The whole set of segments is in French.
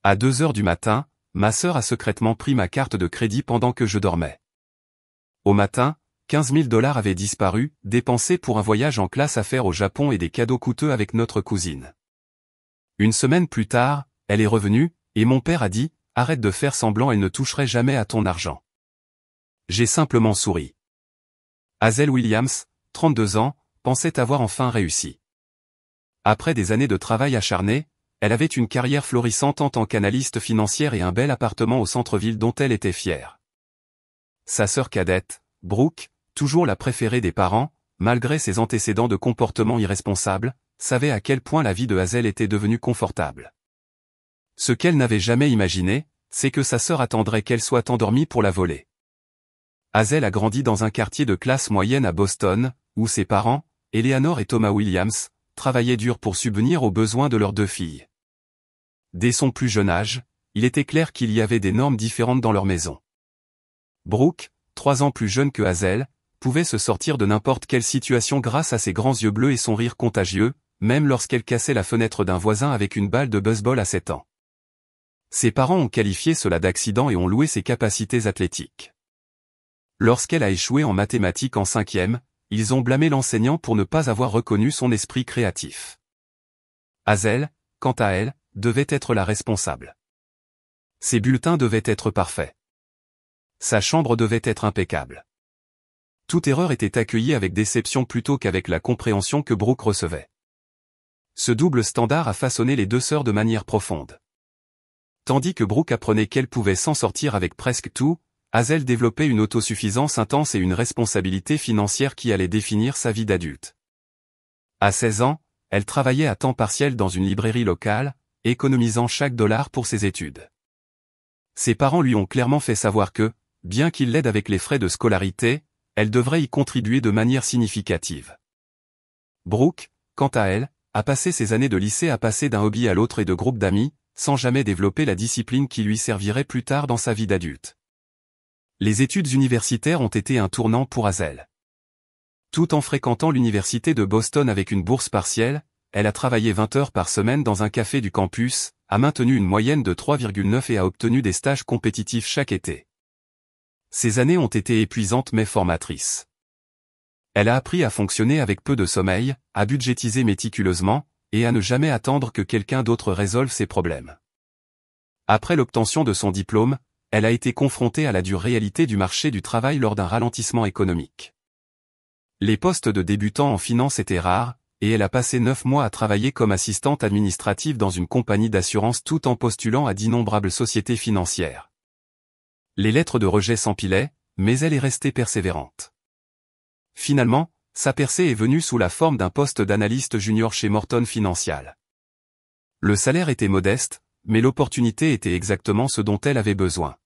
À 2 heures du matin, ma sœur a secrètement pris ma carte de crédit pendant que je dormais. Au matin, 15 000 $ avaient disparu, dépensés pour un voyage en classe à faire au Japon et des cadeaux coûteux avec notre cousine. Une semaine plus tard, elle est revenue, et mon père a dit, « Arrête de faire semblant, elle ne toucherait jamais à ton argent. » J'ai simplement souri. Hazel Williams, 32 ans, pensait avoir enfin réussi. Après des années de travail acharné, elle avait une carrière florissante en tant qu'analyste financière et un bel appartement au centre-ville dont elle était fière. Sa sœur cadette, Brooke, toujours la préférée des parents, malgré ses antécédents de comportement irresponsable, savait à quel point la vie de Hazel était devenue confortable. Ce qu'elle n'avait jamais imaginé, c'est que sa sœur attendrait qu'elle soit endormie pour la voler. Hazel a grandi dans un quartier de classe moyenne à Boston, où ses parents, Eleanor et Thomas Williams, travaillaient dur pour subvenir aux besoins de leurs 2 filles. Dès son plus jeune âge, il était clair qu'il y avait des normes différentes dans leur maison. Brooke, 3 ans plus jeune que Hazel, pouvait se sortir de n'importe quelle situation grâce à ses grands yeux bleus et son rire contagieux, même lorsqu'elle cassait la fenêtre d'un voisin avec une balle de baseball à 7 ans. Ses parents ont qualifié cela d'accident et ont loué ses capacités athlétiques. Lorsqu'elle a échoué en mathématiques en 5e, ils ont blâmé l'enseignant pour ne pas avoir reconnu son esprit créatif. Hazel, quant à elle, devait être la responsable. Ses bulletins devaient être parfaits. Sa chambre devait être impeccable. Toute erreur était accueillie avec déception plutôt qu'avec la compréhension que Brooke recevait. Ce double standard a façonné les 2 sœurs de manière profonde. Tandis que Brooke apprenait qu'elle pouvait s'en sortir avec presque tout, Hazel développait une autosuffisance intense et une responsabilité financière qui allait définir sa vie d'adulte. À 16 ans, elle travaillait à temps partiel dans une librairie locale, économisant chaque dollar pour ses études. Ses parents lui ont clairement fait savoir que, bien qu'il l'aide avec les frais de scolarité, elle devrait y contribuer de manière significative. Brooke, quant à elle, a passé ses années de lycée à passer d'un hobby à l'autre et de groupe d'amis, sans jamais développer la discipline qui lui servirait plus tard dans sa vie d'adulte. Les études universitaires ont été un tournant pour Hazel. Tout en fréquentant l'université de Boston avec une bourse partielle, elle a travaillé 20 heures par semaine dans un café du campus, a maintenu une moyenne de 3,9 et a obtenu des stages compétitifs chaque été. Ces années ont été épuisantes mais formatrices. Elle a appris à fonctionner avec peu de sommeil, à budgétiser méticuleusement, et à ne jamais attendre que quelqu'un d'autre résolve ses problèmes. Après l'obtention de son diplôme, elle a été confrontée à la dure réalité du marché du travail lors d'un ralentissement économique. Les postes de débutants en finance étaient rares, et elle a passé 9 mois à travailler comme assistante administrative dans une compagnie d'assurance tout en postulant à d'innombrables sociétés financières. Les lettres de rejet s'empilaient, mais elle est restée persévérante. Finalement, sa percée est venue sous la forme d'un poste d'analyste junior chez Morton Financial. Le salaire était modeste, mais l'opportunité était exactement ce dont elle avait besoin.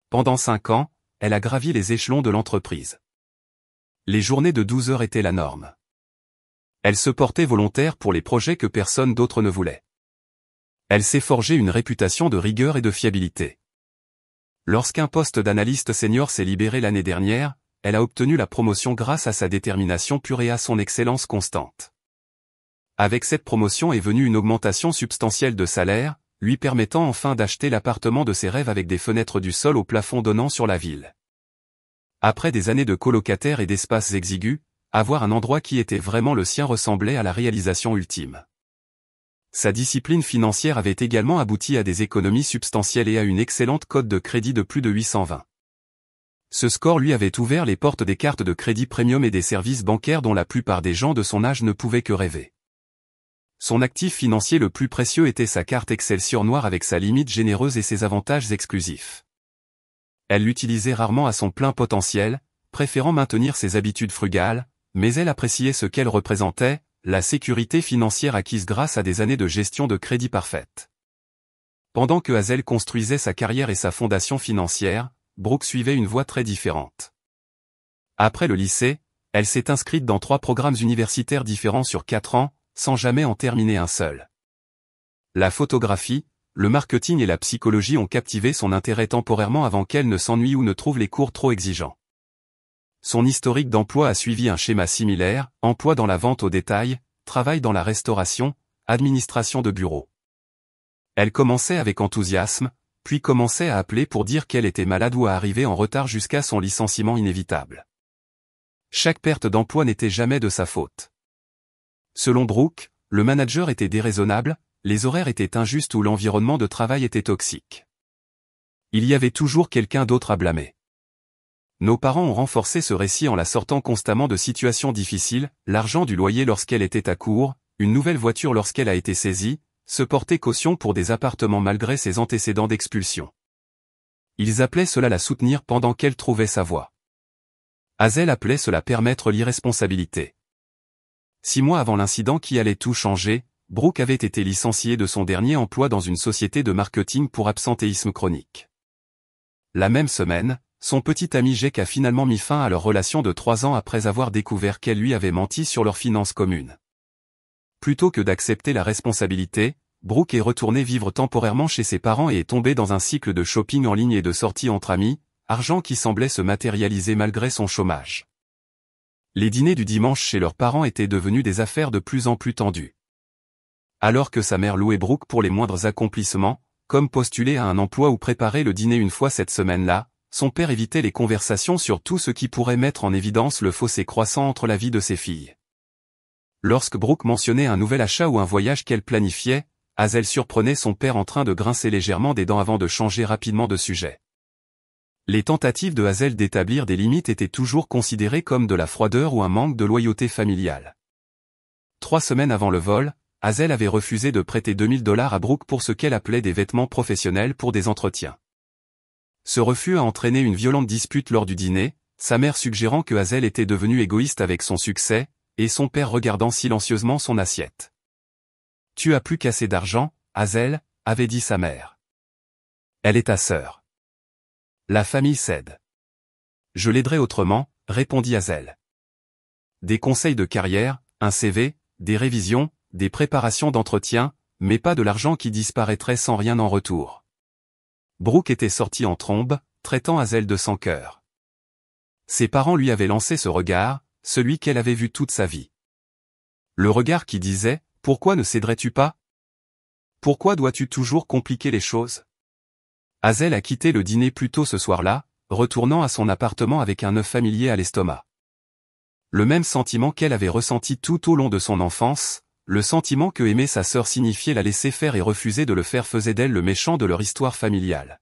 Pendant 5 ans, elle a gravi les échelons de l'entreprise. Les journées de 12 heures étaient la norme. Elle se portait volontaire pour les projets que personne d'autre ne voulait. Elle s'est forgé une réputation de rigueur et de fiabilité. Lorsqu'un poste d'analyste senior s'est libéré l'année dernière, elle a obtenu la promotion grâce à sa détermination pure et à son excellence constante. Avec cette promotion est venue une augmentation substantielle de salaire, lui permettant enfin d'acheter l'appartement de ses rêves avec des fenêtres du sol au plafond donnant sur la ville. Après des années de colocataires et d'espaces exigus, avoir un endroit qui était vraiment le sien ressemblait à la réalisation ultime. Sa discipline financière avait également abouti à des économies substantielles et à une excellente cote de crédit de plus de 820. Ce score lui avait ouvert les portes des cartes de crédit premium et des services bancaires dont la plupart des gens de son âge ne pouvaient que rêver. Son actif financier le plus précieux était sa carte Excelsior noire avec sa limite généreuse et ses avantages exclusifs. Elle l'utilisait rarement à son plein potentiel, préférant maintenir ses habitudes frugales, mais elle appréciait ce qu'elle représentait, la sécurité financière acquise grâce à des années de gestion de crédit parfaite. Pendant que Hazel construisait sa carrière et sa fondation financière, Brooke suivait une voie très différente. Après le lycée, elle s'est inscrite dans 3 programmes universitaires différents sur 4 ans, sans jamais en terminer un seul. La photographie, le marketing et la psychologie ont captivé son intérêt temporairement avant qu'elle ne s'ennuie ou ne trouve les cours trop exigeants. Son historique d'emploi a suivi un schéma similaire, emploi dans la vente au détail, travail dans la restauration, administration de bureau. Elle commençait avec enthousiasme, puis commençait à appeler pour dire qu'elle était malade ou à arriver en retard jusqu'à son licenciement inévitable. Chaque perte d'emploi n'était jamais de sa faute. Selon Brooke, le manager était déraisonnable, les horaires étaient injustes ou l'environnement de travail était toxique. Il y avait toujours quelqu'un d'autre à blâmer. Nos parents ont renforcé ce récit en la sortant constamment de situations difficiles, l'argent du loyer lorsqu'elle était à court, une nouvelle voiture lorsqu'elle a été saisie, se porter caution pour des appartements malgré ses antécédents d'expulsion. Ils appelaient cela la soutenir pendant qu'elle trouvait sa voie. Hazel appelait cela permettre l'irresponsabilité. 6 mois avant l'incident qui allait tout changer, Brooke avait été licenciée de son dernier emploi dans une société de marketing pour absentéisme chronique. La même semaine, son petit ami Jake a finalement mis fin à leur relation de 3 ans après avoir découvert qu'elle lui avait menti sur leurs finances communes. Plutôt que d'accepter la responsabilité, Brooke est retournée vivre temporairement chez ses parents et est tombée dans un cycle de shopping en ligne et de sorties entre amis, argent qui semblait se matérialiser malgré son chômage. Les dîners du dimanche chez leurs parents étaient devenus des affaires de plus en plus tendues. Alors que sa mère louait Brooke pour les moindres accomplissements, comme postuler à un emploi ou préparer le dîner une fois cette semaine-là, son père évitait les conversations sur tout ce qui pourrait mettre en évidence le fossé croissant entre la vie de ses filles. Lorsque Brooke mentionnait un nouvel achat ou un voyage qu'elle planifiait, Hazel surprenait son père en train de grincer légèrement des dents avant de changer rapidement de sujet. Les tentatives de Hazel d'établir des limites étaient toujours considérées comme de la froideur ou un manque de loyauté familiale. 3 semaines avant le vol, Hazel avait refusé de prêter $2000 à Brooke pour ce qu'elle appelait des vêtements professionnels pour des entretiens. Ce refus a entraîné une violente dispute lors du dîner, sa mère suggérant que Hazel était devenue égoïste avec son succès, et son père regardant silencieusement son assiette. « Tu as plus qu'assez d'argent, Hazel », avait dit sa mère. « Elle est ta sœur. La famille cède. »« Je l'aiderai autrement », répondit Hazel. « Des conseils de carrière, un CV, des révisions, des préparations d'entretien, mais pas de l'argent qui disparaîtrait sans rien en retour. » Brooke était sortie en trombe, traitant Hazel de sans cœur. Ses parents lui avaient lancé ce regard, celui qu'elle avait vu toute sa vie. Le regard qui disait « Pourquoi ne céderais-tu pas ? Pourquoi dois-tu toujours compliquer les choses ?» Hazel a quitté le dîner plus tôt ce soir-là, retournant à son appartement avec un œuf familier à l'estomac. Le même sentiment qu'elle avait ressenti tout au long de son enfance, le sentiment que aimer sa sœur signifiait la laisser faire et refuser de le faire faisait d'elle le méchant de leur histoire familiale.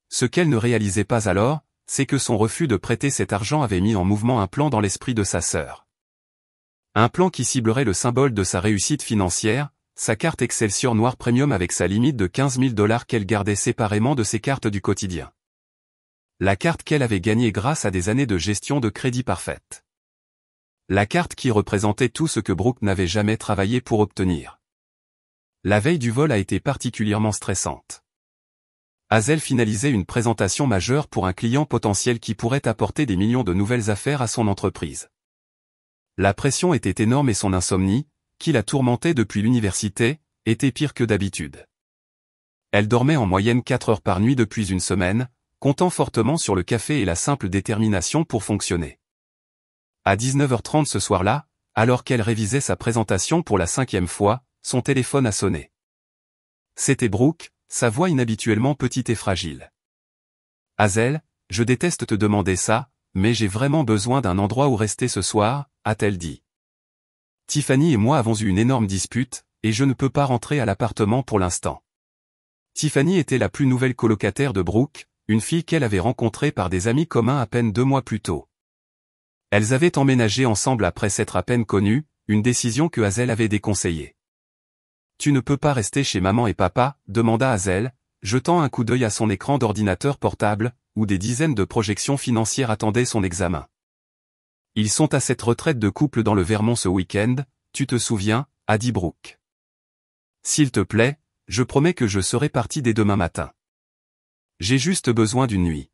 Ce qu'elle ne réalisait pas alors, c'est que son refus de prêter cet argent avait mis en mouvement un plan dans l'esprit de sa sœur. Un plan qui ciblerait le symbole de sa réussite financière, sa carte Excelsior Noire Premium avec sa limite de $15 000 qu'elle gardait séparément de ses cartes du quotidien. La carte qu'elle avait gagnée grâce à des années de gestion de crédit parfaite. La carte qui représentait tout ce que Brooke n'avait jamais travaillé pour obtenir. La veille du vol a été particulièrement stressante. Hazel finalisait une présentation majeure pour un client potentiel qui pourrait apporter des millions de nouvelles affaires à son entreprise. La pression était énorme et son insomnie, qui la tourmentait depuis l'université, était pire que d'habitude. Elle dormait en moyenne 4 heures par nuit depuis une semaine, comptant fortement sur le café et la simple détermination pour fonctionner. À 19h30 ce soir-là, alors qu'elle révisait sa présentation pour la 5e fois, son téléphone a sonné. C'était Brooke, sa voix inhabituellement petite et fragile. « Hazel, je déteste te demander ça, mais j'ai vraiment besoin d'un endroit où rester ce soir », a-t-elle dit. « Tiffany et moi avons eu une énorme dispute, et je ne peux pas rentrer à l'appartement pour l'instant. » Tiffany était la plus nouvelle colocataire de Brooke, une fille qu'elle avait rencontrée par des amis communs à peine 2 mois plus tôt. Elles avaient emménagé ensemble après s'être à peine connues, une décision que Hazel avait déconseillée. « Tu ne peux pas rester chez maman et papa ?» demanda Hazel, jetant un coup d'œil à son écran d'ordinateur portable, où des dizaines de projections financières attendaient son examen. « Ils sont à cette retraite de couple dans le Vermont ce week-end, tu te souviens ?» a dit Brooke. « S'il te plaît, je promets que je serai parti dès demain matin. J'ai juste besoin d'une nuit. »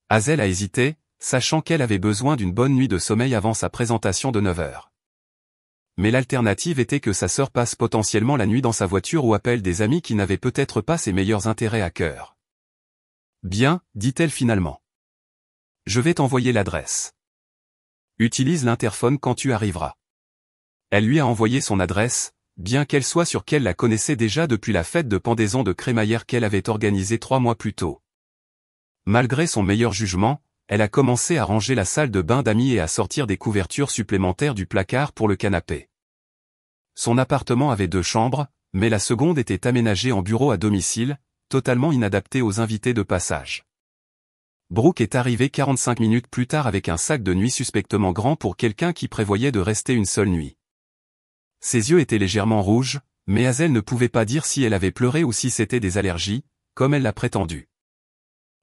Hazel a hésité, sachant qu'elle avait besoin d'une bonne nuit de sommeil avant sa présentation de 9 heures. Mais l'alternative était que sa sœur passe potentiellement la nuit dans sa voiture ou appelle des amis qui n'avaient peut-être pas ses meilleurs intérêts à cœur. « Bien, dit-elle finalement. Je vais t'envoyer l'adresse. Utilise l'interphone quand tu arriveras. » Elle lui a envoyé son adresse, bien qu'elle soit sûre qu'elle la connaissait déjà depuis la fête de pendaison de crémaillère qu'elle avait organisée 3 mois plus tôt. Malgré son meilleur jugement, elle a commencé à ranger la salle de bain d'amis et à sortir des couvertures supplémentaires du placard pour le canapé. Son appartement avait 2 chambres, mais la seconde était aménagée en bureau à domicile, totalement inadaptée aux invités de passage. Brooke est arrivée 45 minutes plus tard avec un sac de nuit suspectement grand pour quelqu'un qui prévoyait de rester une seule nuit. Ses yeux étaient légèrement rouges, mais Hazel ne pouvait pas dire si elle avait pleuré ou si c'était des allergies, comme elle l'a prétendu.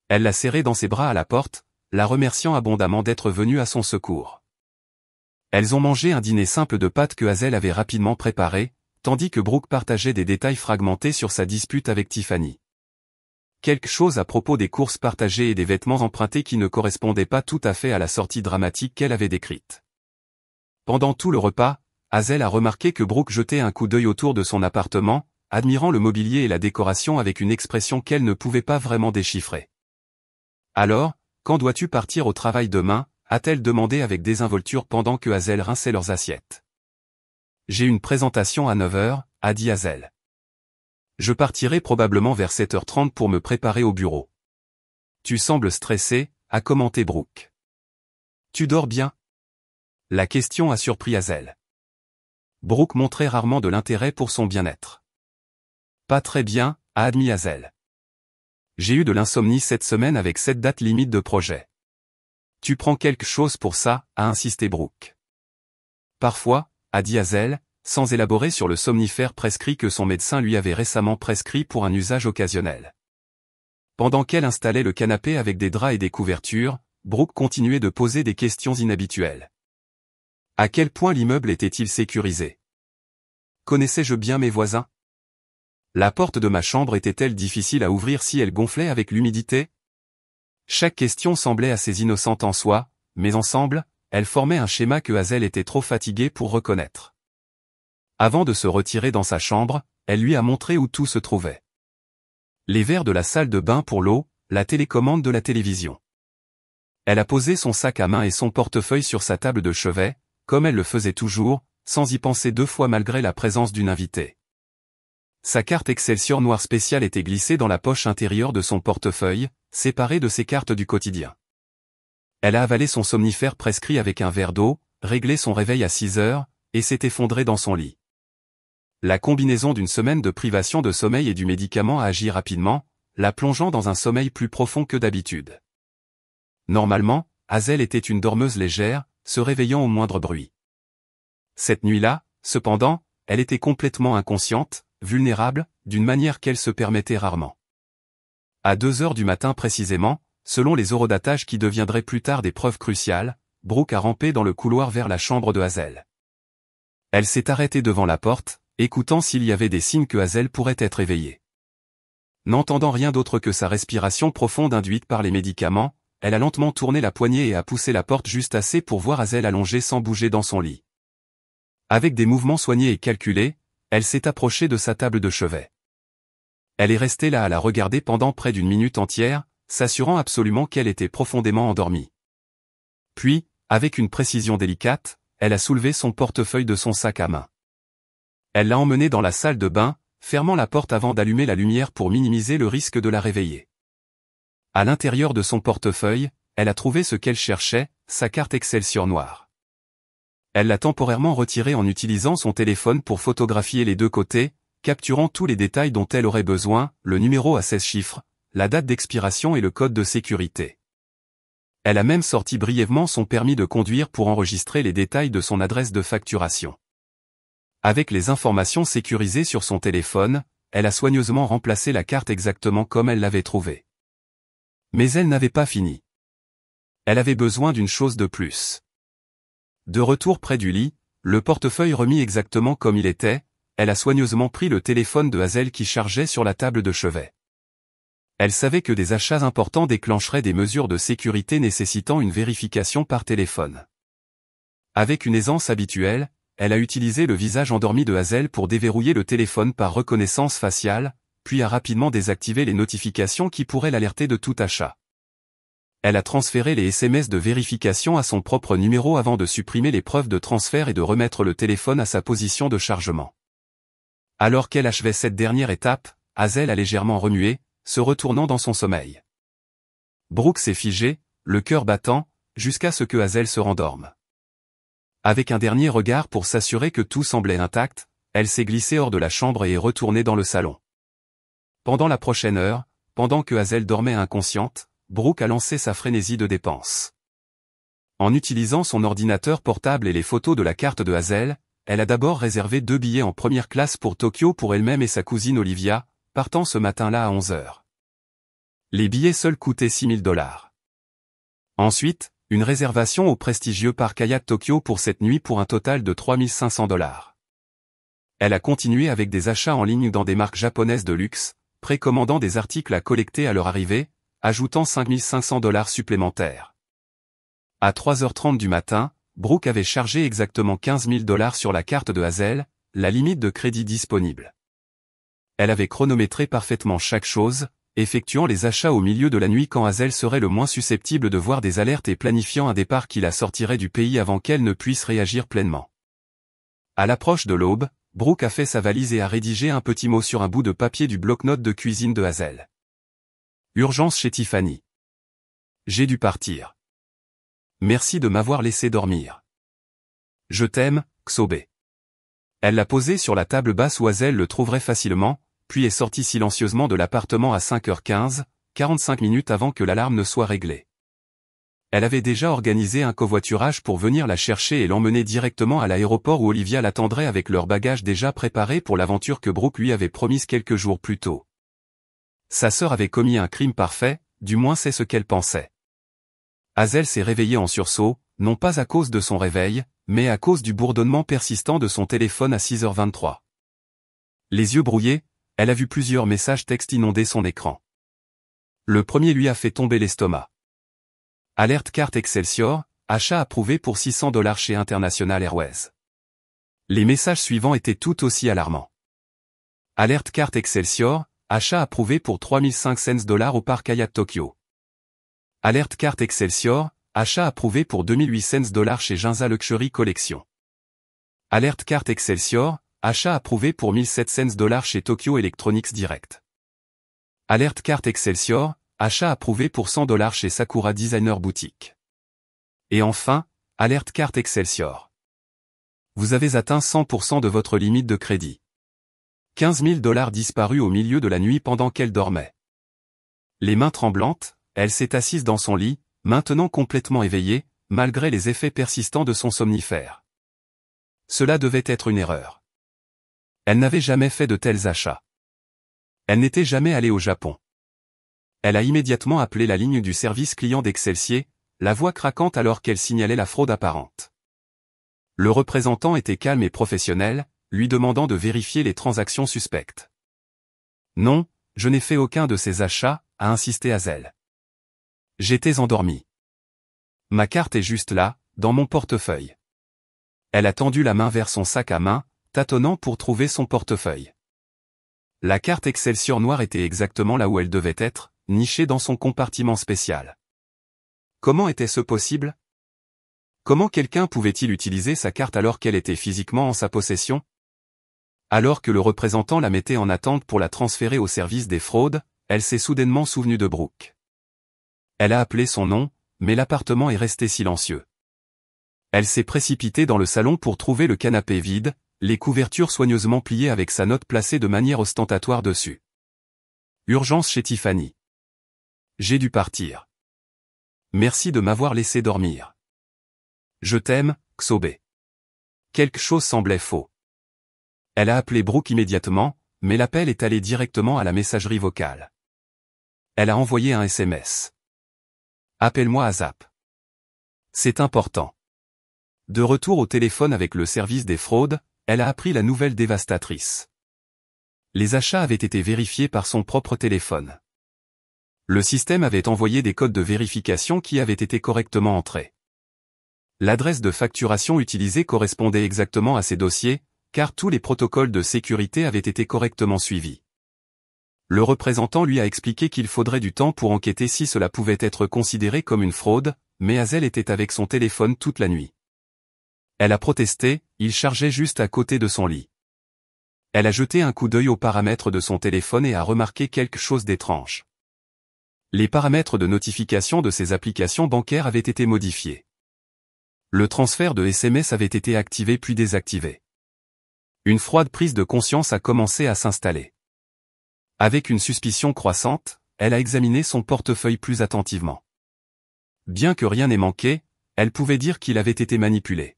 Elle l'a serré dans ses bras à la porte, la remerciant abondamment d'être venue à son secours. Elles ont mangé un dîner simple de pâtes que Hazel avait rapidement préparé, tandis que Brooke partageait des détails fragmentés sur sa dispute avec Tiffany. Quelque chose à propos des courses partagées et des vêtements empruntés qui ne correspondaient pas tout à fait à la sortie dramatique qu'elle avait décrite. Pendant tout le repas, Hazel a remarqué que Brooke jetait un coup d'œil autour de son appartement, admirant le mobilier et la décoration avec une expression qu'elle ne pouvait pas vraiment déchiffrer. « Alors, quand dois-tu partir au travail demain ?» a-t-elle demandé avec désinvolture pendant que Hazel rinçait leurs assiettes. « J'ai une présentation à 9h, a dit Hazel. Je partirai probablement vers 7h30 pour me préparer au bureau. Tu sembles stressé, a commenté Brooke. Tu dors bien? La question a surpris Hazel. Brooke montrait rarement de l'intérêt pour son bien-être. Pas très bien, a admis Hazel. J'ai eu de l'insomnie cette semaine avec cette date limite de projet. Tu prends quelque chose pour ça, a insisté Brooke. Parfois, a dit Hazel, sans élaborer sur le somnifère prescrit que son médecin lui avait récemment prescrit pour un usage occasionnel. Pendant qu'elle installait le canapé avec des draps et des couvertures, Brooke continuait de poser des questions inhabituelles. À quel point l'immeuble était-il sécurisé? Connaissais-je bien mes voisins? La porte de ma chambre était-elle difficile à ouvrir si elle gonflait avec l'humidité? Chaque question semblait assez innocente en soi, mais ensemble, elles formaient un schéma que Hazel était trop fatiguée pour reconnaître. Avant de se retirer dans sa chambre, elle lui a montré où tout se trouvait. Les verres de la salle de bain pour l'eau, la télécommande de la télévision. Elle a posé son sac à main et son portefeuille sur sa table de chevet, comme elle le faisait toujours, sans y penser 2 fois malgré la présence d'une invitée. Sa carte Excelsior noire spéciale était glissée dans la poche intérieure de son portefeuille, séparée de ses cartes du quotidien. Elle a avalé son somnifère prescrit avec un verre d'eau, réglé son réveil à 6h, et s'est effondrée dans son lit. La combinaison d'une semaine de privation de sommeil et du médicament a agi rapidement, la plongeant dans un sommeil plus profond que d'habitude. Normalement, Hazel était une dormeuse légère, se réveillant au moindre bruit. Cette nuit-là, cependant, elle était complètement inconsciente, vulnérable, d'une manière qu'elle se permettait rarement. À 2h du matin précisément, selon les horodatages qui deviendraient plus tard des preuves cruciales, Brooke a rampé dans le couloir vers la chambre de Hazel. Elle s'est arrêtée devant la porte, écoutant s'il y avait des signes que Hazel pourrait être éveillée. N'entendant rien d'autre que sa respiration profonde induite par les médicaments, elle a lentement tourné la poignée et a poussé la porte juste assez pour voir Hazel allongée sans bouger dans son lit. Avec des mouvements soignés et calculés, elle s'est approchée de sa table de chevet. Elle est restée là à la regarder pendant près d'une minute entière, s'assurant absolument qu'elle était profondément endormie. Puis, avec une précision délicate, elle a soulevé son portefeuille de son sac à main. Elle l'a emmené dans la salle de bain, fermant la porte avant d'allumer la lumière pour minimiser le risque de la réveiller. À l'intérieur de son portefeuille, elle a trouvé ce qu'elle cherchait, sa carte Excelsior noire. Elle l'a temporairement retirée en utilisant son téléphone pour photographier les 2 côtés, capturant tous les détails dont elle aurait besoin, le numéro à 16 chiffres, la date d'expiration et le code de sécurité. Elle a même sorti brièvement son permis de conduire pour enregistrer les détails de son adresse de facturation. Avec les informations sécurisées sur son téléphone, elle a soigneusement remplacé la carte exactement comme elle l'avait trouvée. Mais elle n'avait pas fini. Elle avait besoin d'une chose de plus. De retour près du lit, le portefeuille remis exactement comme il était, elle a soigneusement pris le téléphone de Hazel qui chargeait sur la table de chevet. Elle savait que des achats importants déclencheraient des mesures de sécurité nécessitant une vérification par téléphone. Avec une aisance habituelle, elle a utilisé le visage endormi de Hazel pour déverrouiller le téléphone par reconnaissance faciale, puis a rapidement désactivé les notifications qui pourraient l'alerter de tout achat. Elle a transféré les SMS de vérification à son propre numéro avant de supprimer les preuves de transfert et de remettre le téléphone à sa position de chargement. Alors qu'elle achevait cette dernière étape, Hazel a légèrement remué, se retournant dans son sommeil. Brooke s'est figé, le cœur battant, jusqu'à ce que Hazel se rendorme. Avec un dernier regard pour s'assurer que tout semblait intact, elle s'est glissée hors de la chambre et est retournée dans le salon. Pendant la prochaine heure, pendant que Hazel dormait inconsciente, Brooke a lancé sa frénésie de dépenses. En utilisant son ordinateur portable et les photos de la carte de Hazel, elle a d'abord réservé 2 billets en première classe pour Tokyo pour elle-même et sa cousine Olivia, partant ce matin-là à 11 heures. Les billets seuls coûtaient $6 000. Ensuite, une réservation au prestigieux parc Hyatt Tokyo pour cette nuit pour un total de $3 500. Elle a continué avec des achats en ligne dans des marques japonaises de luxe, précommandant des articles à collecter à leur arrivée, ajoutant $5 500 supplémentaires. À 3h30 du matin, Brooke avait chargé exactement $15 000 sur la carte de Hazel, la limite de crédit disponible. Elle avait chronométré parfaitement chaque chose, effectuant les achats au milieu de la nuit quand Hazel serait le moins susceptible de voir des alertes et planifiant un départ qui la sortirait du pays avant qu'elle ne puisse réagir pleinement. À l'approche de l'aube, Brooke a fait sa valise et a rédigé un petit mot sur un bout de papier du bloc-notes de cuisine de Hazel. Urgence chez Tiffany. J'ai dû partir. Merci de m'avoir laissé dormir. Je t'aime, Xobe. Elle l'a posé sur la table basse où Hazel le trouverait facilement, puis est sortie silencieusement de l'appartement à 5h15, 45 minutes avant que l'alarme ne soit réglée. Elle avait déjà organisé un covoiturage pour venir la chercher et l'emmener directement à l'aéroport où Olivia l'attendrait avec leurs bagages déjà préparés pour l'aventure que Brooke lui avait promise quelques jours plus tôt. Sa sœur avait commis un crime parfait, du moins c'est ce qu'elle pensait. Hazel s'est réveillée en sursaut, non pas à cause de son réveil, mais à cause du bourdonnement persistant de son téléphone à 6h23. Les yeux brouillés, elle a vu plusieurs messages textes inonder son écran. Le premier lui a fait tomber l'estomac. Alerte carte Excelsior, achat approuvé pour $600 chez International Airways. Les messages suivants étaient tout aussi alarmants. Alerte carte Excelsior, achat approuvé pour $3,500 au parc Hyatt Tokyo. Alerte carte Excelsior, achat approuvé pour $2,800 chez Ginza Luxury Collection. Alerte carte Excelsior, achat approuvé pour $1,700 chez Tokyo Electronics Direct. Alerte carte Excelsior, achat approuvé pour $100 chez Sakura Designer Boutique. Et enfin, alerte carte Excelsior. Vous avez atteint 100% de votre limite de crédit. $15 000 disparus au milieu de la nuit pendant qu'elle dormait. Les mains tremblantes, elle s'est assise dans son lit, maintenant complètement éveillée, malgré les effets persistants de son somnifère. Cela devait être une erreur. Elle n'avait jamais fait de tels achats. Elle n'était jamais allée au Japon. Elle a immédiatement appelé la ligne du service client d'Excelsior, la voix craquante alors qu'elle signalait la fraude apparente. Le représentant était calme et professionnel, lui demandant de vérifier les transactions suspectes. Non, je n'ai fait aucun de ces achats, a insisté Hazel. J'étais endormi. Ma carte est juste là, dans mon portefeuille. Elle a tendu la main vers son sac à main, tâtonnant pour trouver son portefeuille. La carte Excelsior noire était exactement là où elle devait être, nichée dans son compartiment spécial. Comment était-ce possible? Comment quelqu'un pouvait-il utiliser sa carte alors qu'elle était physiquement en sa possession? Alors que le représentant la mettait en attente pour la transférer au service des fraudes, elle s'est soudainement souvenue de Brooke. Elle a appelé son nom, mais l'appartement est resté silencieux. Elle s'est précipitée dans le salon pour trouver le canapé vide, les couvertures soigneusement pliées avec sa note placée de manière ostentatoire dessus. Urgence chez Tiffany. J'ai dû partir. Merci de m'avoir laissé dormir. Je t'aime, Xobe. Quelque chose semblait faux. Elle a appelé Brooke immédiatement, mais l'appel est allé directement à la messagerie vocale. Elle a envoyé un SMS. Appelle-moi à Zap. C'est important. De retour au téléphone avec le service des fraudes, elle a appris la nouvelle dévastatrice. Les achats avaient été vérifiés par son propre téléphone. Le système avait envoyé des codes de vérification qui avaient été correctement entrés. L'adresse de facturation utilisée correspondait exactement à ces dossiers, car tous les protocoles de sécurité avaient été correctement suivis. Le représentant lui a expliqué qu'il faudrait du temps pour enquêter si cela pouvait être considéré comme une fraude, mais Hazel était avec son téléphone toute la nuit. Elle a protesté, il chargeait juste à côté de son lit. Elle a jeté un coup d'œil aux paramètres de son téléphone et a remarqué quelque chose d'étrange. Les paramètres de notification de ses applications bancaires avaient été modifiés. Le transfert de SMS avait été activé puis désactivé. Une froide prise de conscience a commencé à s'installer. Avec une suspicion croissante, elle a examiné son portefeuille plus attentivement. Bien que rien n'ait manqué, elle pouvait dire qu'il avait été manipulé.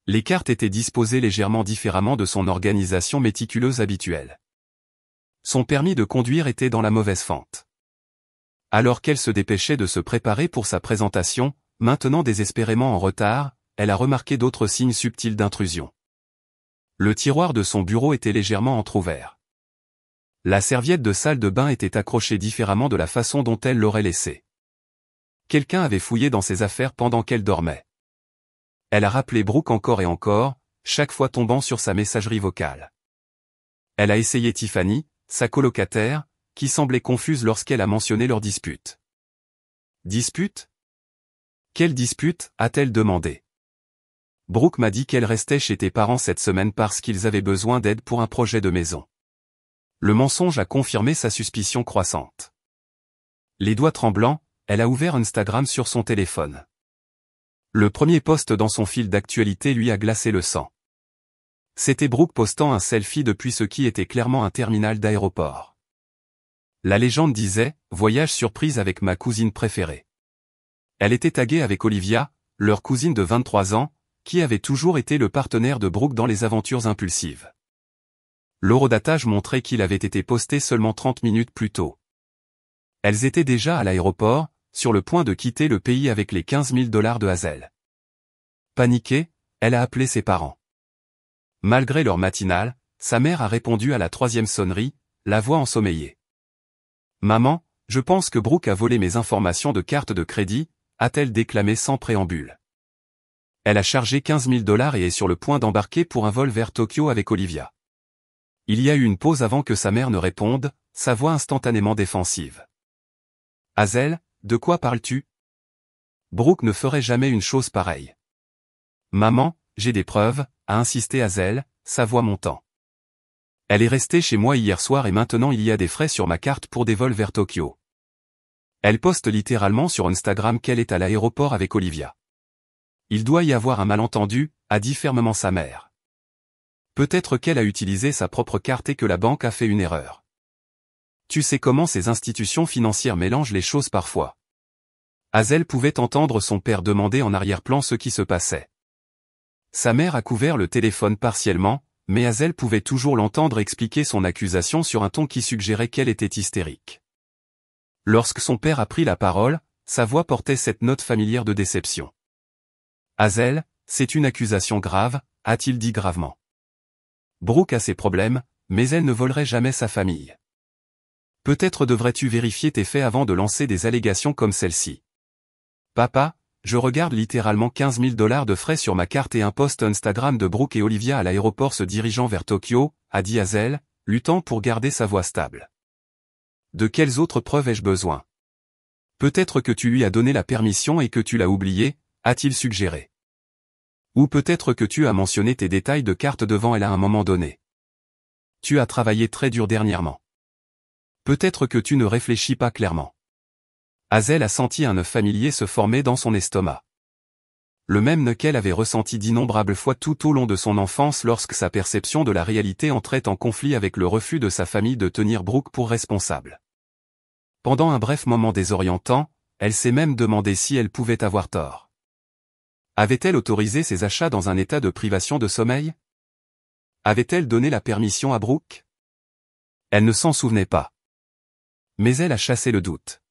Les cartes étaient disposées légèrement différemment de son organisation méticuleuse habituelle. Son permis de conduire était dans la mauvaise fente. Alors qu'elle se dépêchait de se préparer pour sa présentation, maintenant désespérément en retard, elle a remarqué d'autres signes subtils d'intrusion. Le tiroir de son bureau était légèrement entrouvert. La serviette de salle de bain était accrochée différemment de la façon dont elle l'aurait laissée. Quelqu'un avait fouillé dans ses affaires pendant qu'elle dormait. Elle a rappelé Brooke encore et encore, chaque fois tombant sur sa messagerie vocale. Elle a essayé Tiffany, sa colocataire, qui semblait confuse lorsqu'elle a mentionné leur dispute. Dispute ? Quelle dispute, a-t-elle demandé. Brooke m'a dit qu'elle restait chez tes parents cette semaine parce qu'ils avaient besoin d'aide pour un projet de maison. Le mensonge a confirmé sa suspicion croissante. Les doigts tremblants, elle a ouvert Instagram sur son téléphone. Le premier post dans son fil d'actualité lui a glacé le sang. C'était Brooke postant un selfie depuis ce qui était clairement un terminal d'aéroport. La légende disait « Voyage surprise avec ma cousine préférée ». Elle était taguée avec Olivia, leur cousine de 23 ans, qui avait toujours été le partenaire de Brooke dans les aventures impulsives. L'horodatage montrait qu'il avait été posté seulement 30 minutes plus tôt. Elles étaient déjà à l'aéroport, sur le point de quitter le pays avec les $15 000 de Hazel. Paniquée, elle a appelé ses parents. Malgré leur matinale, sa mère a répondu à la 3e sonnerie, la voix ensommeillée. « Maman, je pense que Brooke a volé mes informations de carte de crédit », a-t-elle déclamé sans préambule. Elle a chargé $15 000 et est sur le point d'embarquer pour un vol vers Tokyo avec Olivia. Il y a eu une pause avant que sa mère ne réponde, sa voix instantanément défensive. « Hazel, de quoi parles-tu ? Brooke ne ferait jamais une chose pareille. »« Maman, j'ai des preuves, » a insisté Hazel, sa voix montant. « Elle est restée chez moi hier soir et maintenant il y a des frais sur ma carte pour des vols vers Tokyo. » Elle poste littéralement sur Instagram qu'elle est à l'aéroport avec Olivia. « Il doit y avoir un malentendu », a dit fermement sa mère. Peut-être qu'elle a utilisé sa propre carte et que la banque a fait une erreur. Tu sais comment ces institutions financières mélangent les choses parfois. Hazel pouvait entendre son père demander en arrière-plan ce qui se passait. Sa mère a couvert le téléphone partiellement, mais Hazel pouvait toujours l'entendre expliquer son accusation sur un ton qui suggérait qu'elle était hystérique. Lorsque son père a pris la parole, sa voix portait cette note familière de déception. « Hazel, c'est une accusation grave », a-t-il dit gravement. Brooke a ses problèmes, mais elle ne volerait jamais sa famille. Peut-être devrais-tu vérifier tes faits avant de lancer des allégations comme celle-ci. Papa, je regarde littéralement $15 000 de frais sur ma carte et un post Instagram de Brooke et Olivia à l'aéroport se dirigeant vers Tokyo, a dit Hazel, luttant pour garder sa voix stable. De quelles autres preuves ai-je besoin? Peut-être que tu lui as donné la permission et que tu l'as oublié, a-t-il suggéré. Ou peut-être que tu as mentionné tes détails de carte devant elle à un moment donné. Tu as travaillé très dur dernièrement. Peut-être que tu ne réfléchis pas clairement. Hazel a senti un œuf familier se former dans son estomac. Le même nœud qu'elle avait ressenti d'innombrables fois tout au long de son enfance lorsque sa perception de la réalité entrait en conflit avec le refus de sa famille de tenir Brooke pour responsable. Pendant un bref moment désorientant, elle s'est même demandé si elle pouvait avoir tort. Avait-elle autorisé ses achats dans un état de privation de sommeil? Avait-elle donné la permission à Brooke? Elle ne s'en souvenait pas. Mais elle a chassé le doute.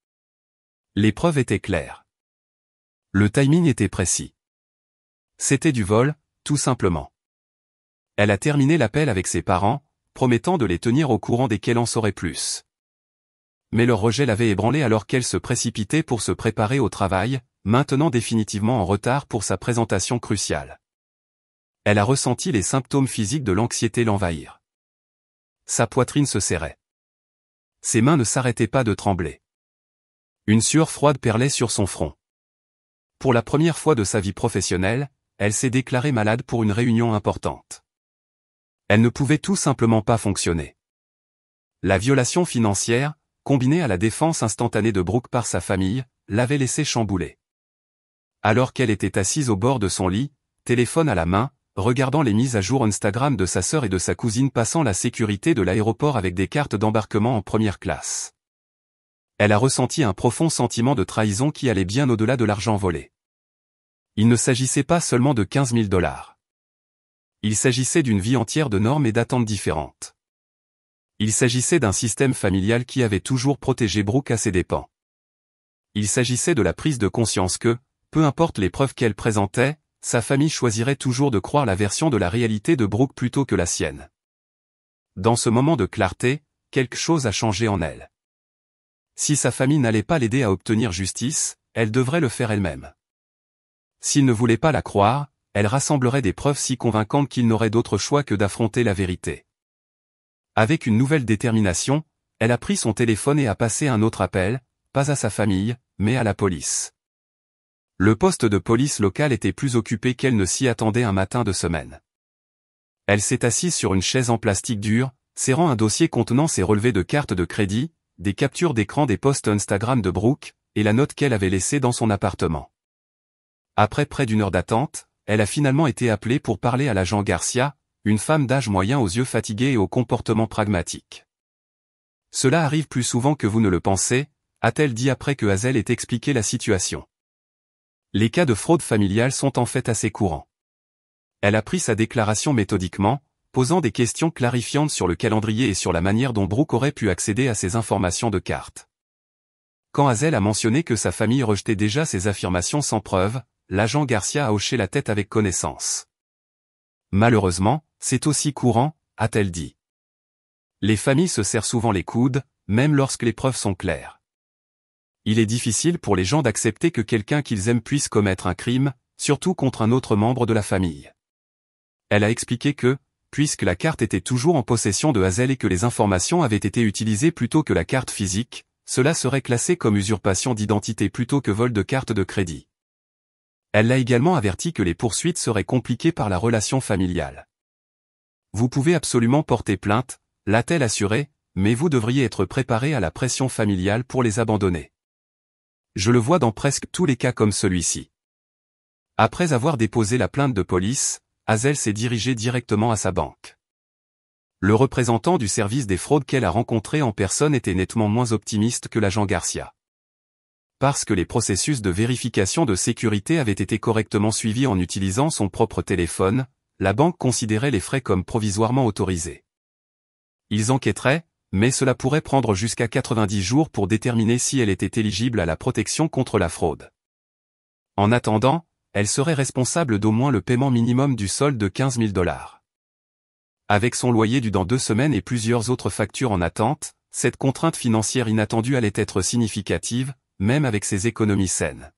Les preuves étaient claires. Le timing était précis. C'était du vol, tout simplement. Elle a terminé l'appel avec ses parents, promettant de les tenir au courant dès qu'elle en saurait plus. Mais leur rejet l'avait ébranlée alors qu'elle se précipitait pour se préparer au travail, maintenant définitivement en retard pour sa présentation cruciale. Elle a ressenti les symptômes physiques de l'anxiété l'envahir. Sa poitrine se serrait. Ses mains ne s'arrêtaient pas de trembler. Une sueur froide perlait sur son front. Pour la première fois de sa vie professionnelle, elle s'est déclarée malade pour une réunion importante. Elle ne pouvait tout simplement pas fonctionner. La violation financière, combinée à la défense instantanée de Brooke par sa famille, l'avait laissé chambouler. Alors qu'elle était assise au bord de son lit, téléphone à la main, regardant les mises à jour Instagram de sa sœur et de sa cousine passant la sécurité de l'aéroport avec des cartes d'embarquement en première classe. Elle a ressenti un profond sentiment de trahison qui allait bien au-delà de l'argent volé. Il ne s'agissait pas seulement de 15 000 $. Il s'agissait d'une vie entière de normes et d'attentes différentes. Il s'agissait d'un système familial qui avait toujours protégé Brooke à ses dépens. Il s'agissait de la prise de conscience que, peu importe les preuves qu'elle présentait, sa famille choisirait toujours de croire la version de la réalité de Brooke plutôt que la sienne. Dans ce moment de clarté, quelque chose a changé en elle. Si sa famille n'allait pas l'aider à obtenir justice, elle devrait le faire elle-même. S'il ne voulait pas la croire, elle rassemblerait des preuves si convaincantes qu'il n'aurait d'autre choix que d'affronter la vérité. Avec une nouvelle détermination, elle a pris son téléphone et a passé un autre appel, pas à sa famille, mais à la police. Le poste de police local était plus occupé qu'elle ne s'y attendait un matin de semaine. Elle s'est assise sur une chaise en plastique dur, serrant un dossier contenant ses relevés de cartes de crédit, des captures d'écran des posts Instagram de Brooke, et la note qu'elle avait laissée dans son appartement. Après près d'1 heure d'attente, elle a finalement été appelée pour parler à l'agent Garcia, une femme d'âge moyen aux yeux fatigués et au comportement pragmatique. « Cela arrive plus souvent que vous ne le pensez », a-t-elle dit après que Hazel ait expliqué la situation. Les cas de fraude familiale sont en fait assez courants. Elle a pris sa déclaration méthodiquement, posant des questions clarifiantes sur le calendrier et sur la manière dont Brooke aurait pu accéder à ces informations de carte. Quand Hazel a mentionné que sa famille rejetait déjà ces affirmations sans preuve, l'agent Garcia a hoché la tête avec connaissance. Malheureusement, c'est aussi courant, a-t-elle dit. Les familles se serrent souvent les coudes, même lorsque les preuves sont claires. Il est difficile pour les gens d'accepter que quelqu'un qu'ils aiment puisse commettre un crime, surtout contre un autre membre de la famille. Elle a expliqué que, puisque la carte était toujours en possession de Hazel et que les informations avaient été utilisées plutôt que la carte physique, cela serait classé comme usurpation d'identité plutôt que vol de carte de crédit. Elle l'a également averti que les poursuites seraient compliquées par la relation familiale. Vous pouvez absolument porter plainte, l'a-t-elle assuré, mais vous devriez être préparé à la pression familiale pour les abandonner. Je le vois dans presque tous les cas comme celui-ci. Après avoir déposé la plainte de police, Hazel s'est dirigée directement à sa banque. Le représentant du service des fraudes qu'elle a rencontré en personne était nettement moins optimiste que l'agent Garcia. Parce que les processus de vérification de sécurité avaient été correctement suivis en utilisant son propre téléphone, la banque considérait les frais comme provisoirement autorisés. Ils enquêteraient, mais cela pourrait prendre jusqu'à 90 jours pour déterminer si elle était éligible à la protection contre la fraude. En attendant, elle serait responsable d'au moins le paiement minimum du solde de 15 000 $. Avec son loyer dû dans 2 semaines et plusieurs autres factures en attente, cette contrainte financière inattendue allait être significative, même avec ses économies saines.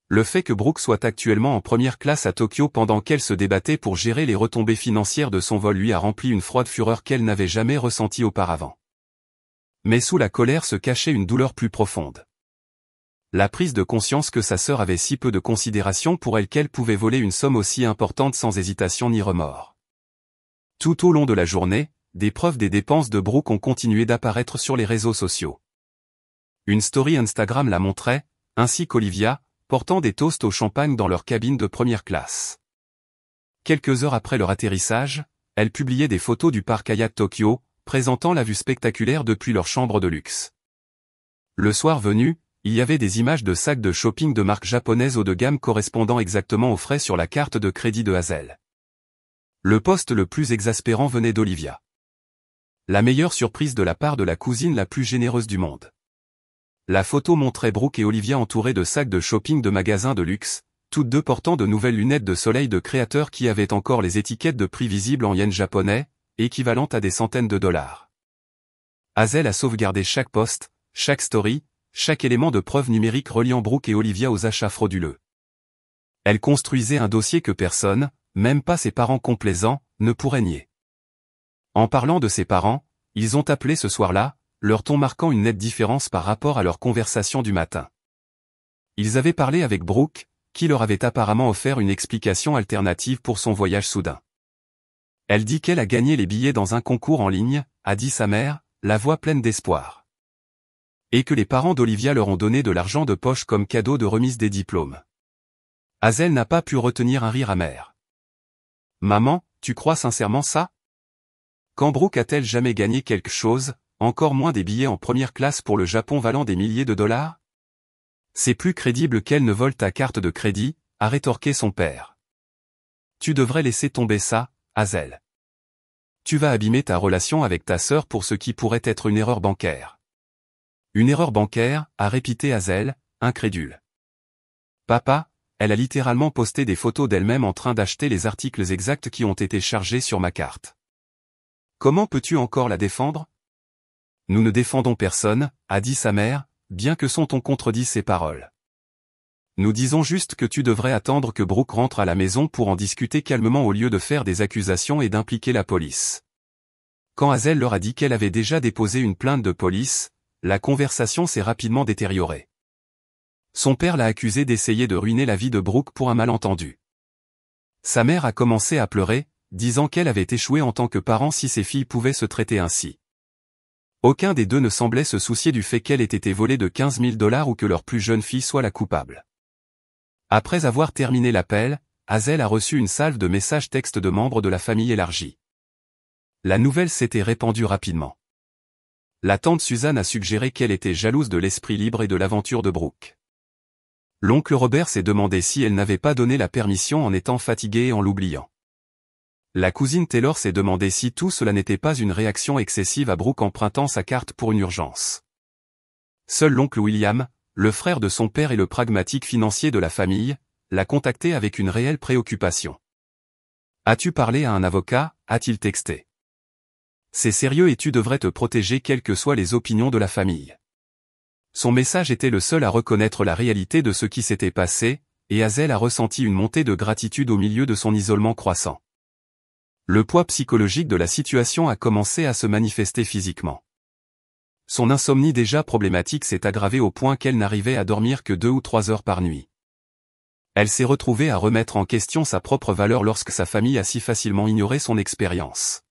Le fait que Brooke soit actuellement en première classe à Tokyo pendant qu'elle se débattait pour gérer les retombées financières de son vol lui a rempli une froide fureur qu'elle n'avait jamais ressentie auparavant. Mais sous la colère se cachait une douleur plus profonde. La prise de conscience que sa sœur avait si peu de considération pour elle qu'elle pouvait voler une somme aussi importante sans hésitation ni remords. Tout au long de la journée, des preuves des dépenses de Brooke ont continué d'apparaître sur les réseaux sociaux. Une story Instagram la montrait, ainsi qu'Olivia, portant des toasts au champagne dans leur cabine de première classe. Quelques heures après leur atterrissage, elle publiait des photos du parc Hyatt Tokyo, présentant la vue spectaculaire depuis leur chambre de luxe. Le soir venu, il y avait des images de sacs de shopping de marque japonaise haut de gamme correspondant exactement aux frais sur la carte de crédit de Hazel. Le post le plus exaspérant venait d'Olivia. La meilleure surprise de la part de la cousine la plus généreuse du monde. La photo montrait Brooke et Olivia entourés de sacs de shopping de magasins de luxe, toutes deux portant de nouvelles lunettes de soleil de créateurs qui avaient encore les étiquettes de prix visibles en yens japonais, équivalentes à des centaines de dollars. Hazel a sauvegardé chaque post, chaque story, chaque élément de preuve numérique reliant Brooke et Olivia aux achats frauduleux. Elle construisait un dossier que personne, même pas ses parents complaisants, ne pourrait nier. En parlant de ses parents, ils ont appelé ce soir-là, leur ton marquant une nette différence par rapport à leur conversation du matin. Ils avaient parlé avec Brooke, qui leur avait apparemment offert une explication alternative pour son voyage soudain. Elle dit qu'elle a gagné les billets dans un concours en ligne, a dit sa mère, la voix pleine d'espoir. Et que les parents d'Olivia leur ont donné de l'argent de poche comme cadeau de remise des diplômes. Hazel n'a pas pu retenir un rire amer. Maman, tu crois sincèrement ça? Quand Brooke a-t-elle jamais gagné quelque chose, encore moins des billets en première classe pour le Japon valant des milliers de dollars? C'est plus crédible qu'elle ne vole ta carte de crédit, a rétorqué son père. Tu devrais laisser tomber ça, Hazel. Tu vas abîmer ta relation avec ta sœur pour ce qui pourrait être une erreur bancaire. Une erreur bancaire, a répété Hazel, incrédule. Papa, elle a littéralement posté des photos d'elle-même en train d'acheter les articles exacts qui ont été chargés sur ma carte. Comment peux-tu encore la défendre? Nous ne défendons personne, a dit sa mère, bien que son ton contredise ses paroles. Nous disons juste que tu devrais attendre que Brooke rentre à la maison pour en discuter calmement au lieu de faire des accusations et d'impliquer la police. Quand Hazel leur a dit qu'elle avait déjà déposé une plainte de police, la conversation s'est rapidement détériorée. Son père l'a accusé d'essayer de ruiner la vie de Brooke pour un malentendu. Sa mère a commencé à pleurer, disant qu'elle avait échoué en tant que parent si ses filles pouvaient se traiter ainsi. Aucun des deux ne semblait se soucier du fait qu'elle ait été volée de 15 000 $ ou que leur plus jeune fille soit la coupable. Après avoir terminé l'appel, Hazel a reçu une salve de messages textes de membres de la famille élargie. La nouvelle s'était répandue rapidement. La tante Suzanne a suggéré qu'elle était jalouse de l'esprit libre et de l'aventure de Brooke. L'oncle Robert s'est demandé si elle n'avait pas donné la permission en étant fatiguée et en l'oubliant. La cousine Taylor s'est demandé si tout cela n'était pas une réaction excessive à Brooke empruntant sa carte pour une urgence. Seul l'oncle William, le frère de son père et le pragmatique financier de la famille, l'a contacté avec une réelle préoccupation. « As-tu parlé à un avocat ?» a-t-il texté. « C'est sérieux et tu devrais te protéger quelles que soient les opinions de la famille. » Son message était le seul à reconnaître la réalité de ce qui s'était passé, et Hazel a ressenti une montée de gratitude au milieu de son isolement croissant. Le poids psychologique de la situation a commencé à se manifester physiquement. Son insomnie déjà problématique s'est aggravée au point qu'elle n'arrivait à dormir que 2 ou 3 heures par nuit. Elle s'est retrouvée à remettre en question sa propre valeur lorsque sa famille a si facilement ignoré son expérience.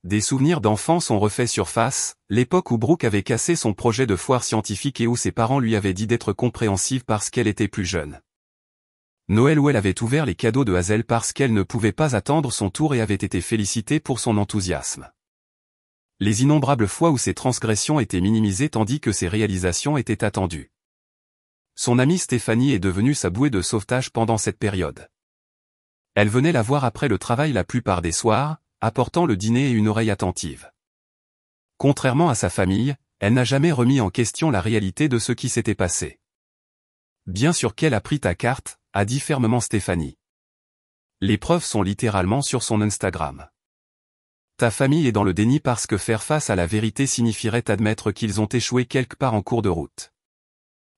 Des souvenirs d'enfance ont refait surface, l'époque où Brooke avait cassé son projet de foire scientifique et où ses parents lui avaient dit d'être compréhensive parce qu'elle était plus jeune. Noël où elle avait ouvert les cadeaux de Hazel parce qu'elle ne pouvait pas attendre son tour et avait été félicitée pour son enthousiasme. Les innombrables fois où ses transgressions étaient minimisées tandis que ses réalisations étaient attendues. Son amie Stéphanie est devenue sa bouée de sauvetage pendant cette période. Elle venait la voir après le travail la plupart des soirs, apportant le dîner et une oreille attentive. Contrairement à sa famille, elle n'a jamais remis en question la réalité de ce qui s'était passé. Bien sûr qu'elle a pris ta carte, a dit fermement Stéphanie. Les preuves sont littéralement sur son Instagram. Ta famille est dans le déni parce que faire face à la vérité signifierait admettre qu'ils ont échoué quelque part en cours de route.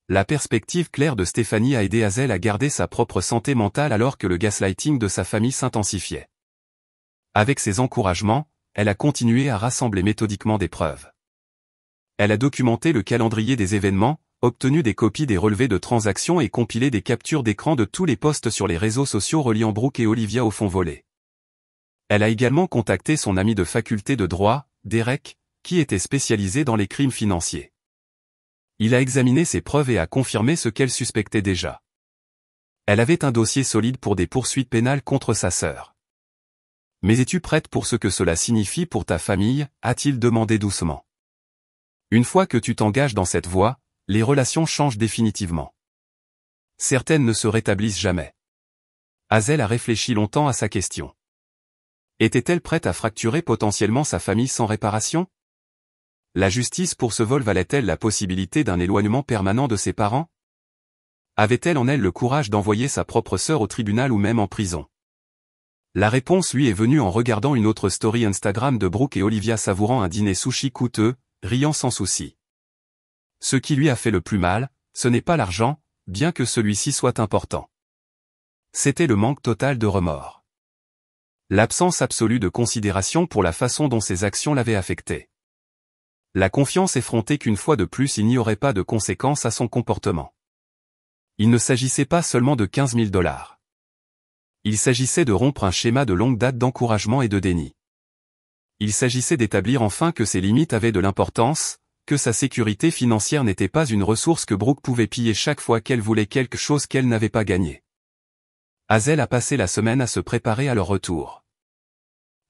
La perspective claire de Stéphanie a aidé Hazel à garder sa propre santé mentale alors que le gaslighting de sa famille s'intensifiait. Avec ses encouragements, elle a continué à rassembler méthodiquement des preuves. Elle a documenté le calendrier des événements, obtenu des copies des relevés de transactions et compilé des captures d'écran de tous les posts sur les réseaux sociaux reliant Brooke et Olivia au fonds volé. Elle a également contacté son ami de faculté de droit, Derek, qui était spécialisé dans les crimes financiers. Il a examiné ses preuves et a confirmé ce qu'elle suspectait déjà. Elle avait un dossier solide pour des poursuites pénales contre sa sœur. « Mais es-tu prête pour ce que cela signifie pour ta famille ?» a-t-il demandé doucement. Une fois que tu t'engages dans cette voie, les relations changent définitivement. Certaines ne se rétablissent jamais. Hazel a réfléchi longtemps à sa question. Était-elle prête à fracturer potentiellement sa famille sans réparation? La justice pour ce vol valait-elle la possibilité d'un éloignement permanent de ses parents? Avait-elle en elle le courage d'envoyer sa propre sœur au tribunal ou même en prison? La réponse lui est venue en regardant une autre story Instagram de Brooke et Olivia savourant un dîner sushi coûteux, riant sans souci. Ce qui lui a fait le plus mal, ce n'est pas l'argent, bien que celui-ci soit important. C'était le manque total de remords. L'absence absolue de considération pour la façon dont ses actions l'avaient affecté. La confiance effrontée qu'une fois de plus il n'y aurait pas de conséquences à son comportement. Il ne s'agissait pas seulement de 15 000 $. Il s'agissait de rompre un schéma de longue date d'encouragement et de déni. Il s'agissait d'établir enfin que ses limites avaient de l'importance, que sa sécurité financière n'était pas une ressource que Brooke pouvait piller chaque fois qu'elle voulait quelque chose qu'elle n'avait pas gagné. Hazel a passé la semaine à se préparer à leur retour.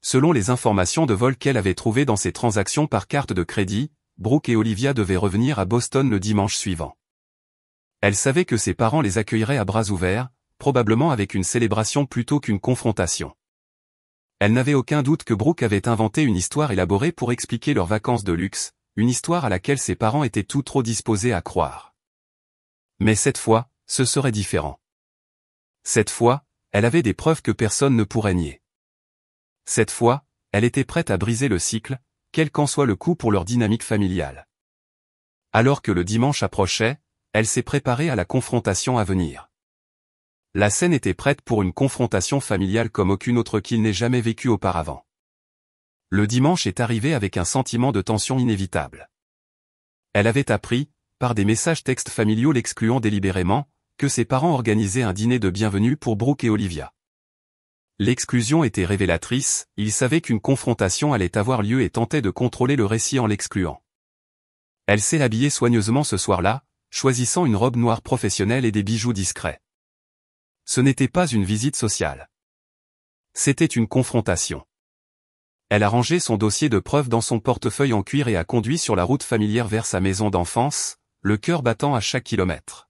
Selon les informations de vol qu'elle avait trouvées dans ses transactions par carte de crédit, Brooke et Olivia devaient revenir à Boston le dimanche suivant. Elle savait que ses parents les accueilleraient à bras ouverts, probablement avec une célébration plutôt qu'une confrontation. Elle n'avait aucun doute que Brooke avait inventé une histoire élaborée pour expliquer leurs vacances de luxe, une histoire à laquelle ses parents étaient tout trop disposés à croire. Mais cette fois, ce serait différent. Cette fois, elle avait des preuves que personne ne pourrait nier. Cette fois, elle était prête à briser le cycle, quel qu'en soit le coût pour leur dynamique familiale. Alors que le dimanche approchait, elle s'est préparée à la confrontation à venir. La scène était prête pour une confrontation familiale comme aucune autre qu'il n'ait jamais vécue auparavant. Le dimanche est arrivé avec un sentiment de tension inévitable. Elle avait appris, par des messages textes familiaux l'excluant délibérément, que ses parents organisaient un dîner de bienvenue pour Brooke et Olivia. L'exclusion était révélatrice, ils savaient qu'une confrontation allait avoir lieu et tentaient de contrôler le récit en l'excluant. Elle s'est habillée soigneusement ce soir-là, choisissant une robe noire professionnelle et des bijoux discrets. Ce n'était pas une visite sociale. C'était une confrontation. Elle a rangé son dossier de preuves dans son portefeuille en cuir et a conduit sur la route familière vers sa maison d'enfance, le cœur battant à chaque kilomètre.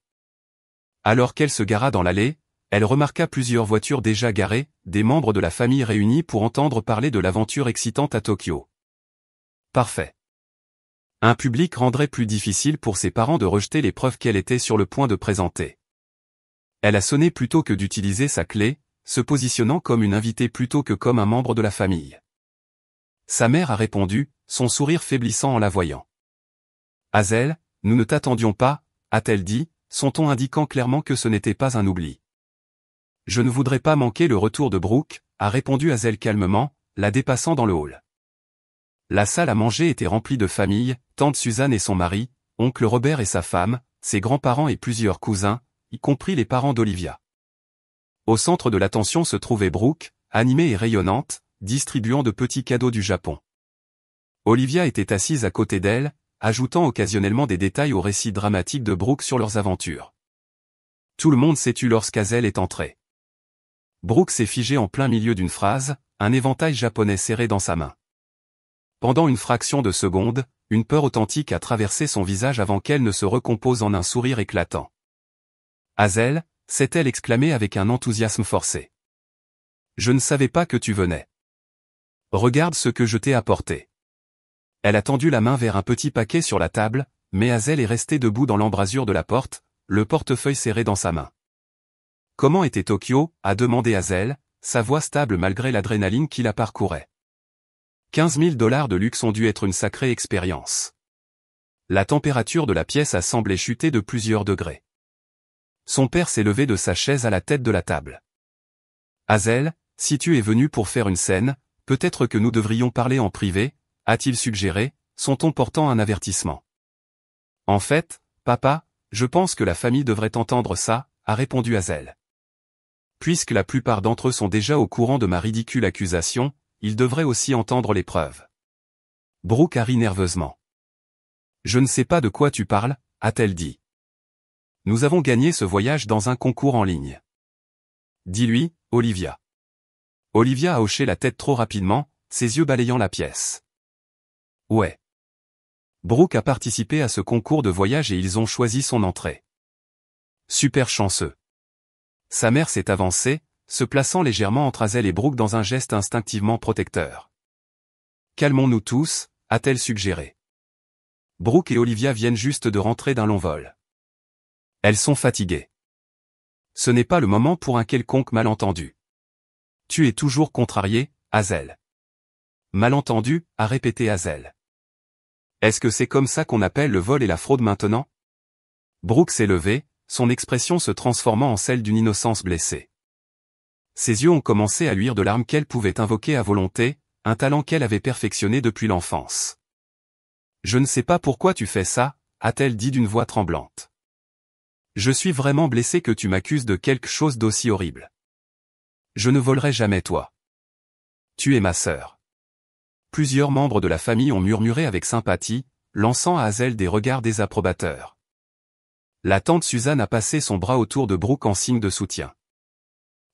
Alors qu'elle se gara dans l'allée, elle remarqua plusieurs voitures déjà garées, des membres de la famille réunis pour entendre parler de l'aventure excitante à Tokyo. Parfait. Un public rendrait plus difficile pour ses parents de rejeter les preuves qu'elle était sur le point de présenter. Elle a sonné plutôt que d'utiliser sa clé, se positionnant comme une invitée plutôt que comme un membre de la famille. Sa mère a répondu, son sourire faiblissant en la voyant. « Hazel, nous ne t'attendions pas », a-t-elle dit, son ton indiquant clairement que ce n'était pas un oubli. « Je ne voudrais pas manquer le retour de Brooke », a répondu Hazel calmement, la dépassant dans le hall. La salle à manger était remplie de familles, tante Suzanne et son mari, oncle Robert et sa femme, ses grands-parents et plusieurs cousins, y compris les parents d'Olivia. Au centre de l'attention se trouvait Brooke, animée et rayonnante, distribuant de petits cadeaux du Japon. Olivia était assise à côté d'elle, ajoutant occasionnellement des détails au récit dramatique de Brooke sur leurs aventures. Tout le monde s'est tu lorsqu'Hazel est entrée. Brooke s'est figée en plein milieu d'une phrase, un éventail japonais serré dans sa main. Pendant une fraction de seconde, une peur authentique a traversé son visage avant qu'elle ne se recompose en un sourire éclatant. « Hazel », s'est-elle exclamée avec un enthousiasme forcé. « Je ne savais pas que tu venais. Regarde ce que je t'ai apporté. » Elle a tendu la main vers un petit paquet sur la table, mais Hazel est restée debout dans l'embrasure de la porte, le portefeuille serré dans sa main. « Comment était Tokyo » a demandé Hazel, sa voix stable malgré l'adrénaline qui la parcourait. 15 000 $ de luxe ont dû être une sacrée expérience. La température de la pièce a semblé chuter de plusieurs degrés. Son père s'est levé de sa chaise à la tête de la table. « Hazel, si tu es venu pour faire une scène, peut-être que nous devrions parler en privé, » a-t-il suggéré, son ton portant un avertissement. « En fait, papa, je pense que la famille devrait entendre ça, » a répondu Hazel. « Puisque la plupart d'entre eux sont déjà au courant de ma ridicule accusation, ils devraient aussi entendre les preuves. » Brooke a ri nerveusement. « Je ne sais pas de quoi tu parles, » a-t-elle dit. « Nous avons gagné ce voyage dans un concours en ligne. » Dis-lui, Olivia. Olivia a hoché la tête trop rapidement, ses yeux balayant la pièce. « Ouais. Brooke a participé à ce concours de voyage et ils ont choisi son entrée. Super chanceux. » Sa mère s'est avancée, se plaçant légèrement entre Hazel et Brooke dans un geste instinctivement protecteur. « Calmons-nous tous », a-t-elle suggéré. Brooke et Olivia viennent juste de rentrer d'un long vol. Elles sont fatiguées. Ce n'est pas le moment pour un quelconque malentendu. Tu es toujours contrarié, Hazel. Malentendu, a répété Hazel. Est-ce que c'est comme ça qu'on appelle le vol et la fraude maintenant? Brooke s'est levée, son expression se transformant en celle d'une innocence blessée. Ses yeux ont commencé à luire de larmes qu'elle pouvait invoquer à volonté, un talent qu'elle avait perfectionné depuis l'enfance. Je ne sais pas pourquoi tu fais ça, a-t-elle dit d'une voix tremblante. Je suis vraiment blessée que tu m'accuses de quelque chose d'aussi horrible. Je ne volerai jamais toi. Tu es ma sœur. Plusieurs membres de la famille ont murmuré avec sympathie, lançant à Hazel des regards désapprobateurs. La tante Suzanne a passé son bras autour de Brooke en signe de soutien.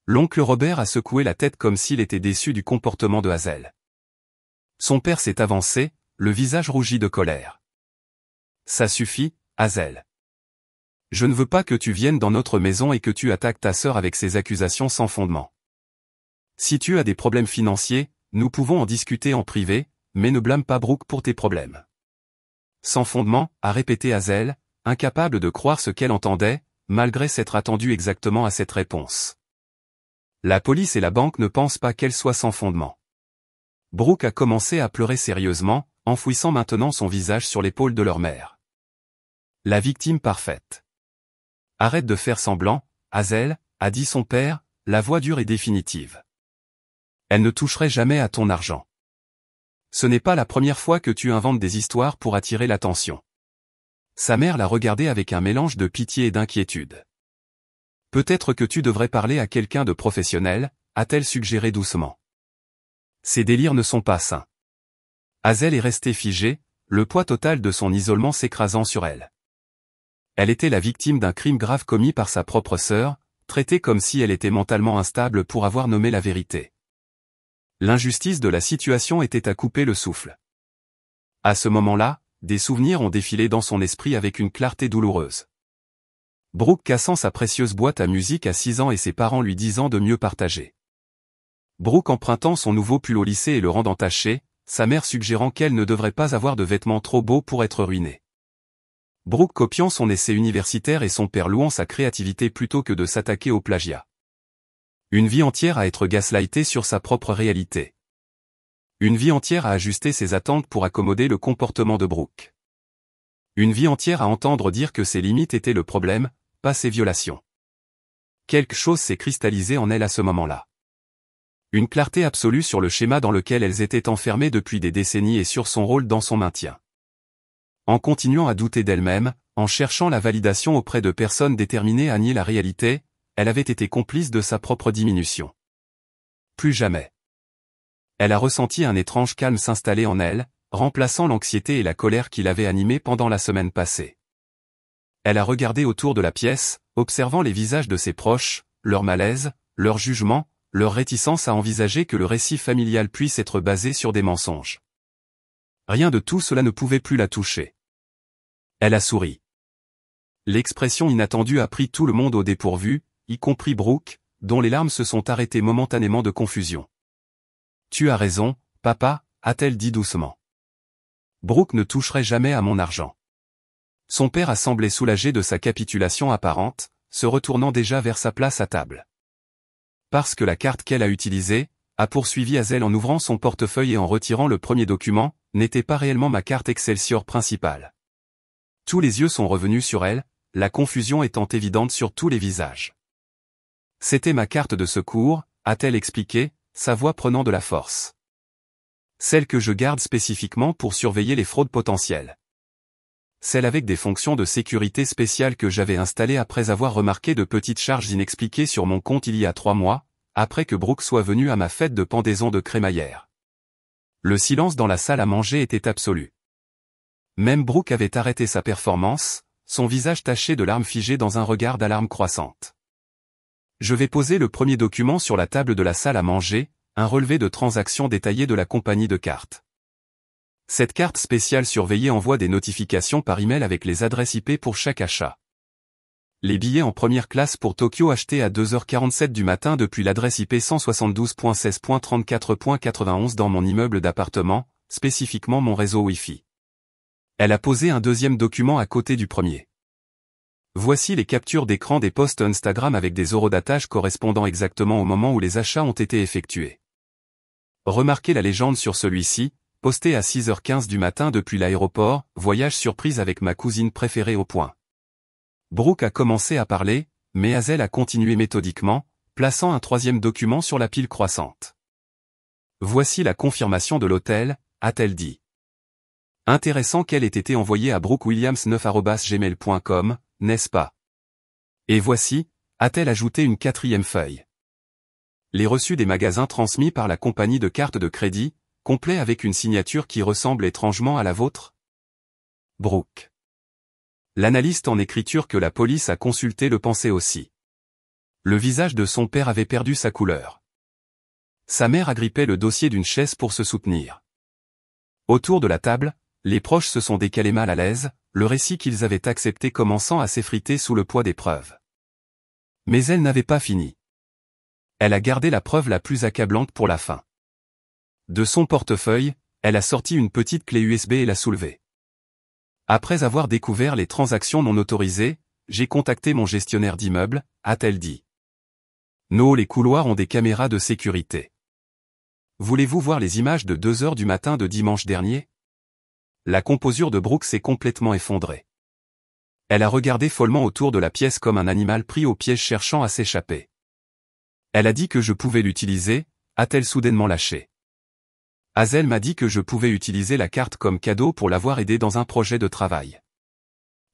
L'oncle Robert a secoué la tête comme s'il était déçu du comportement de Hazel. Son père s'est avancé, le visage rougi de colère. Ça suffit, Hazel. Je ne veux pas que tu viennes dans notre maison et que tu attaques ta sœur avec ces accusations sans fondement. Si tu as des problèmes financiers, nous pouvons en discuter en privé, mais ne blâme pas Brooke pour tes problèmes. Sans fondement, a répété Hazel, incapable de croire ce qu'elle entendait, malgré s'être attendue exactement à cette réponse. La police et la banque ne pensent pas qu'elle soit sans fondement. Brooke a commencé à pleurer sérieusement, enfouissant maintenant son visage sur l'épaule de leur mère. La victime parfaite. Arrête de faire semblant, Hazel, a dit son père, la voix dure et définitive. Elle ne toucherait jamais à ton argent. Ce n'est pas la première fois que tu inventes des histoires pour attirer l'attention. Sa mère l'a regardé avec un mélange de pitié et d'inquiétude. Peut-être que tu devrais parler à quelqu'un de professionnel, a-t-elle suggéré doucement. Ces délires ne sont pas sains. Hazel est restée figée, le poids total de son isolement s'écrasant sur elle. Elle était la victime d'un crime grave commis par sa propre sœur, traitée comme si elle était mentalement instable pour avoir nommé la vérité. L'injustice de la situation était à couper le souffle. À ce moment-là, des souvenirs ont défilé dans son esprit avec une clarté douloureuse. Brooke cassant sa précieuse boîte à musique à 6 ans et ses parents lui disant de mieux partager. Brooke empruntant son nouveau pull au lycée et le rendant taché, sa mère suggérant qu'elle ne devrait pas avoir de vêtements trop beaux pour être ruinée. Brooke copiant son essai universitaire et son père louant sa créativité plutôt que de s'attaquer au plagiat. Une vie entière à être gaslightée sur sa propre réalité. Une vie entière à ajuster ses attentes pour accommoder le comportement de Brooke. Une vie entière à entendre dire que ses limites étaient le problème, pas ses violations. Quelque chose s'est cristallisé en elle à ce moment-là. Une clarté absolue sur le schéma dans lequel elles étaient enfermées depuis des décennies et sur son rôle dans son maintien. En continuant à douter d'elle-même, en cherchant la validation auprès de personnes déterminées à nier la réalité, elle avait été complice de sa propre diminution. Plus jamais. Elle a ressenti un étrange calme s'installer en elle, remplaçant l'anxiété et la colère qui l'avaient animée pendant la semaine passée. Elle a regardé autour de la pièce, observant les visages de ses proches, leur malaise, leur jugement, leur réticence à envisager que le récit familial puisse être basé sur des mensonges. Rien de tout cela ne pouvait plus la toucher. Elle a souri. L'expression inattendue a pris tout le monde au dépourvu, y compris Brooke, dont les larmes se sont arrêtées momentanément de confusion. « Tu as raison, papa », a-t-elle dit doucement. Brooke ne toucherait jamais à mon argent. Son père a semblé soulagé de sa capitulation apparente, se retournant déjà vers sa place à table. Parce que la carte qu'elle a utilisée, a poursuivi Hazel en ouvrant son portefeuille et en retirant le premier document, n'était pas réellement ma carte Excelsior principale. Tous les yeux sont revenus sur elle, la confusion étant évidente sur tous les visages. C'était ma carte de secours, a-t-elle expliqué, sa voix prenant de la force. Celle que je garde spécifiquement pour surveiller les fraudes potentielles. Celle avec des fonctions de sécurité spéciales que j'avais installées après avoir remarqué de petites charges inexpliquées sur mon compte il y a 3 mois, après que Brooke soit venu à ma fête de pendaison de crémaillère. Le silence dans la salle à manger était absolu. Même Brooke avait arrêté sa performance, son visage taché de larmes figé dans un regard d'alarme croissante. Je vais poser le premier document sur la table de la salle à manger, un relevé de transactions détaillé de la compagnie de cartes. Cette carte spéciale surveillée envoie des notifications par email avec les adresses IP pour chaque achat. Les billets en première classe pour Tokyo achetés à 2h47 du matin depuis l'adresse IP 172.16.34.91 dans mon immeuble d'appartement, spécifiquement mon réseau Wi-Fi. Elle a posé un deuxième document à côté du premier. Voici les captures d'écran des posts Instagram avec des horodatages correspondant exactement au moment où les achats ont été effectués. Remarquez la légende sur celui-ci, posté à 6h15 du matin depuis l'aéroport, voyage surprise avec ma cousine préférée au point. Brooke a commencé à parler, mais Hazel a continué méthodiquement, plaçant un troisième document sur la pile croissante. Voici la confirmation de l'hôtel, a-t-elle dit. Intéressant qu'elle ait été envoyée à brookewilliams9@gmail.com, n'est-ce pas? Et voici, a-t-elle ajouté une quatrième feuille. Les reçus des magasins transmis par la compagnie de cartes de crédit, complets avec une signature qui ressemble étrangement à la vôtre? Brooke. L'analyste en écriture que la police a consulté le pensait aussi. Le visage de son père avait perdu sa couleur. Sa mère agrippait le dossier d'une chaise pour se soutenir. Autour de la table, les proches se sont décalés mal à l'aise, le récit qu'ils avaient accepté commençant à s'effriter sous le poids des preuves. Mais elle n'avait pas fini. Elle a gardé la preuve la plus accablante pour la fin. De son portefeuille, elle a sorti une petite clé USB et l'a soulevée. Après avoir découvert les transactions non autorisées, j'ai contacté mon gestionnaire d'immeuble, a-t-elle dit. Non, les couloirs ont des caméras de sécurité. Voulez-vous voir les images de 2 heures du matin de dimanche dernier? La composure de Brooke s'est complètement effondrée. Elle a regardé follement autour de la pièce comme un animal pris au piège cherchant à s'échapper. Elle a dit que je pouvais l'utiliser, a-t-elle soudainement lâché. Hazel m'a dit que je pouvais utiliser la carte comme cadeau pour l'avoir aidé dans un projet de travail.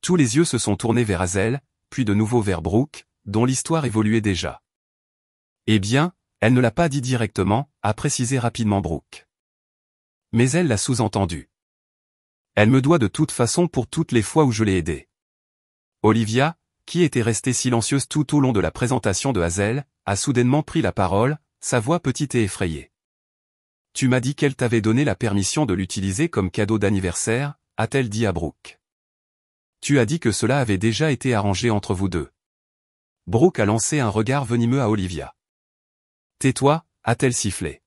Tous les yeux se sont tournés vers Hazel, puis de nouveau vers Brooke, dont l'histoire évoluait déjà. Eh bien, elle ne l'a pas dit directement, a précisé rapidement Brooke. Mais elle l'a sous-entendu. Elle me doit de toute façon pour toutes les fois où je l'ai aidée. Olivia, qui était restée silencieuse tout au long de la présentation de Hazel, a soudainement pris la parole, sa voix petite et effrayée. Tu m'as dit qu'elle t'avait donné la permission de l'utiliser comme cadeau d'anniversaire, a-t-elle dit à Brooke. Tu as dit que cela avait déjà été arrangé entre vous deux. Brooke a lancé un regard venimeux à Olivia. Tais-toi, a-t-elle sifflé.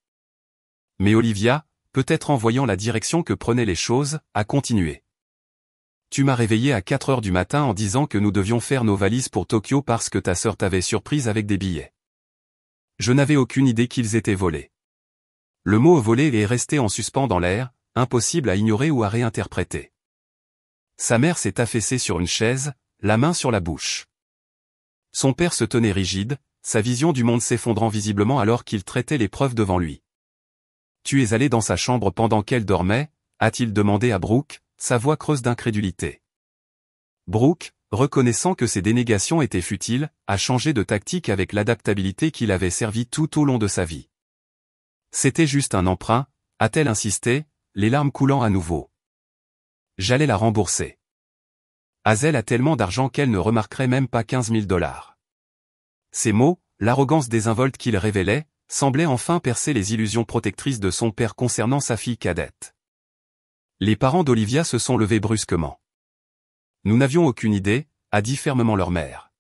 Mais Olivia, peut-être en voyant la direction que prenaient les choses, a continué. Tu m'as réveillé à 4 heures du matin en disant que nous devions faire nos valises pour Tokyo parce que ta sœur t'avait surprise avec des billets. Je n'avais aucune idée qu'ils étaient volés. Le mot volé est resté en suspens dans l'air, impossible à ignorer ou à réinterpréter. Sa mère s'est affaissée sur une chaise, la main sur la bouche. Son père se tenait rigide, sa vision du monde s'effondrant visiblement alors qu'il traitait les preuves devant lui. Tu es allé dans sa chambre pendant qu'elle dormait, a-t-il demandé à Brooke, sa voix creuse d'incrédulité. Brooke, reconnaissant que ses dénégations étaient futiles, a changé de tactique avec l'adaptabilité qui l'avait servi tout au long de sa vie. C'était juste un emprunt, a-t-elle insisté, les larmes coulant à nouveau. J'allais la rembourser. Hazel a tellement d'argent qu'elle ne remarquerait même pas 15 000 $. Ces mots, l'arrogance désinvolte qu'ils révélaient, semblaient enfin percer les illusions protectrices de son père concernant sa fille cadette. Les parents d'Olivia se sont levés brusquement. Nous n'avions aucune idée, a dit fermement leur mère.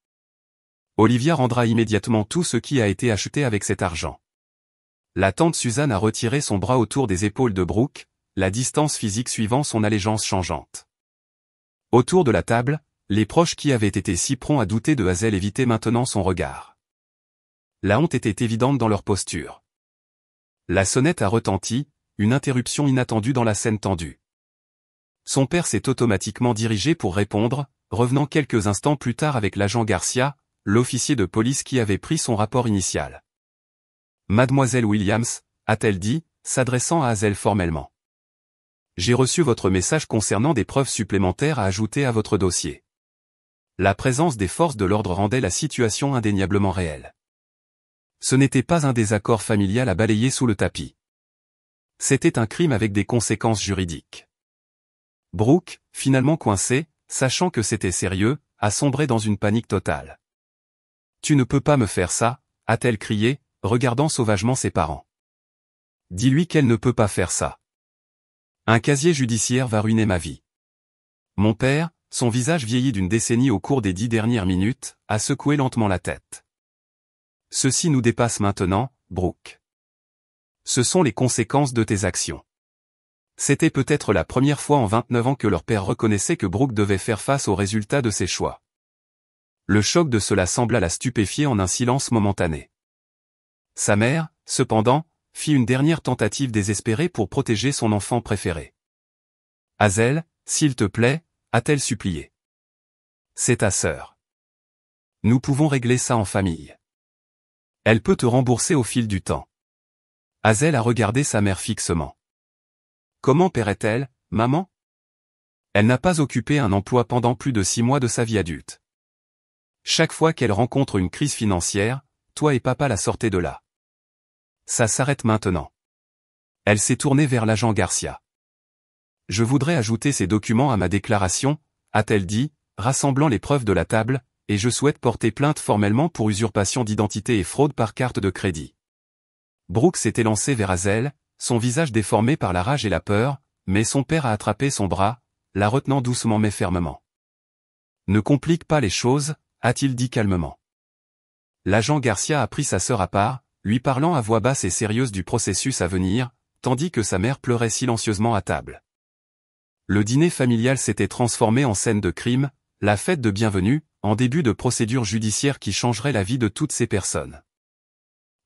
Olivia rendra immédiatement tout ce qui a été acheté avec cet argent. La tante Suzanne a retiré son bras autour des épaules de Brooke, la distance physique suivant son allégeance changeante. Autour de la table, les proches qui avaient été si prompts à douter de Hazel évitaient maintenant son regard. La honte était évidente dans leur posture. La sonnette a retenti, une interruption inattendue dans la scène tendue. Son père s'est automatiquement dirigé pour répondre, revenant quelques instants plus tard avec l'agent Garcia, l'officier de police qui avait pris son rapport initial. Mademoiselle Williams, a-t-elle dit, s'adressant à Hazel formellement. J'ai reçu votre message concernant des preuves supplémentaires à ajouter à votre dossier. La présence des forces de l'ordre rendait la situation indéniablement réelle. Ce n'était pas un désaccord familial à balayer sous le tapis. C'était un crime avec des conséquences juridiques. Brooke, finalement coincé, sachant que c'était sérieux, a sombré dans une panique totale. Tu ne peux pas me faire ça, a-t-elle crié, regardant sauvagement ses parents. Dis-lui qu'elle ne peut pas faire ça. Un casier judiciaire va ruiner ma vie. Mon père, son visage vieilli d'une décennie au cours des 10 dernières minutes, a secoué lentement la tête. Ceci nous dépasse maintenant, Brooke. Ce sont les conséquences de tes actions. C'était peut-être la première fois en 29 ans que leur père reconnaissait que Brooke devait faire face aux résultats de ses choix. Le choc de cela sembla la stupéfier en un silence momentané. Sa mère, cependant, fit une dernière tentative désespérée pour protéger son enfant préféré. Hazel, s'il te plaît, a-t-elle supplié. C'est ta sœur. Nous pouvons régler ça en famille. Elle peut te rembourser au fil du temps. Hazel a regardé sa mère fixement. Comment paierait-elle, maman? Elle n'a pas occupé un emploi pendant plus de 6 mois de sa vie adulte. Chaque fois qu'elle rencontre une crise financière, toi et papa la sortez de là. Ça s'arrête maintenant. Elle s'est tournée vers l'agent Garcia. Je voudrais ajouter ces documents à ma déclaration, a-t-elle dit, rassemblant les preuves de la table, et je souhaite porter plainte formellement pour usurpation d'identité et fraude par carte de crédit. Brooke s'est élancé vers Hazel, son visage déformé par la rage et la peur, mais son père a attrapé son bras, la retenant doucement mais fermement. Ne complique pas les choses, a-t-il dit calmement. L'agent Garcia a pris sa sœur à part, lui parlant à voix basse et sérieuse du processus à venir, tandis que sa mère pleurait silencieusement à table. Le dîner familial s'était transformé en scène de crime, la fête de bienvenue, en début de procédure judiciaire qui changerait la vie de toutes ces personnes.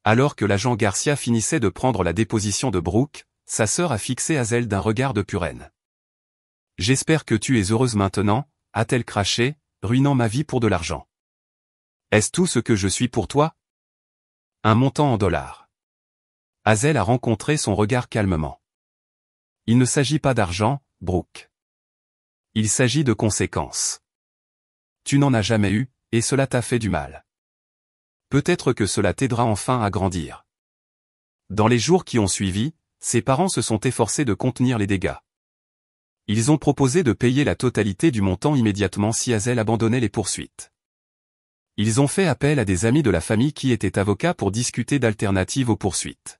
Alors que l'agent Garcia finissait de prendre la déposition de Brooke, sa sœur a fixé Hazel d'un regard de pure haine. « J'espère que tu es heureuse maintenant », a-t-elle craché, ruinant ma vie pour de l'argent. « Est-ce tout ce que je suis pour toi ? Un montant en dollars. » Hazel a rencontré son regard calmement. « Il ne s'agit pas d'argent, Brooke. Il s'agit de conséquences. Tu n'en as jamais eu, et cela t'a fait du mal. Peut-être que cela t'aidera enfin à grandir. » Dans les jours qui ont suivi, ses parents se sont efforcés de contenir les dégâts. Ils ont proposé de payer la totalité du montant immédiatement si Hazel abandonnait les poursuites. Ils ont fait appel à des amis de la famille qui étaient avocats pour discuter d'alternatives aux poursuites.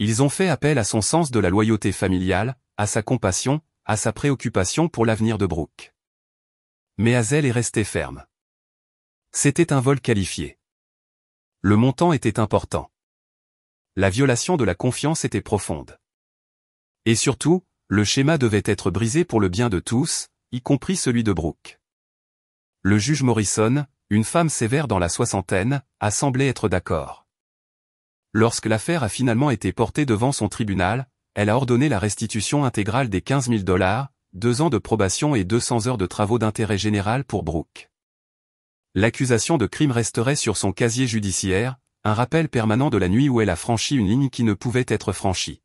Ils ont fait appel à son sens de la loyauté familiale, à sa compassion, à sa préoccupation pour l'avenir de Brooke. Mais Hazel est restée ferme. C'était un vol qualifié. Le montant était important. La violation de la confiance était profonde. Et surtout, le schéma devait être brisé pour le bien de tous, y compris celui de Brooke. Le juge Morrison, une femme sévère dans la soixantaine, a semblé être d'accord. Lorsque l'affaire a finalement été portée devant son tribunal, elle a ordonné la restitution intégrale des 15 000 $, 2 ans de probation et 200 heures de travaux d'intérêt général pour Brooke. L'accusation de crime resterait sur son casier judiciaire, un rappel permanent de la nuit où elle a franchi une ligne qui ne pouvait être franchie.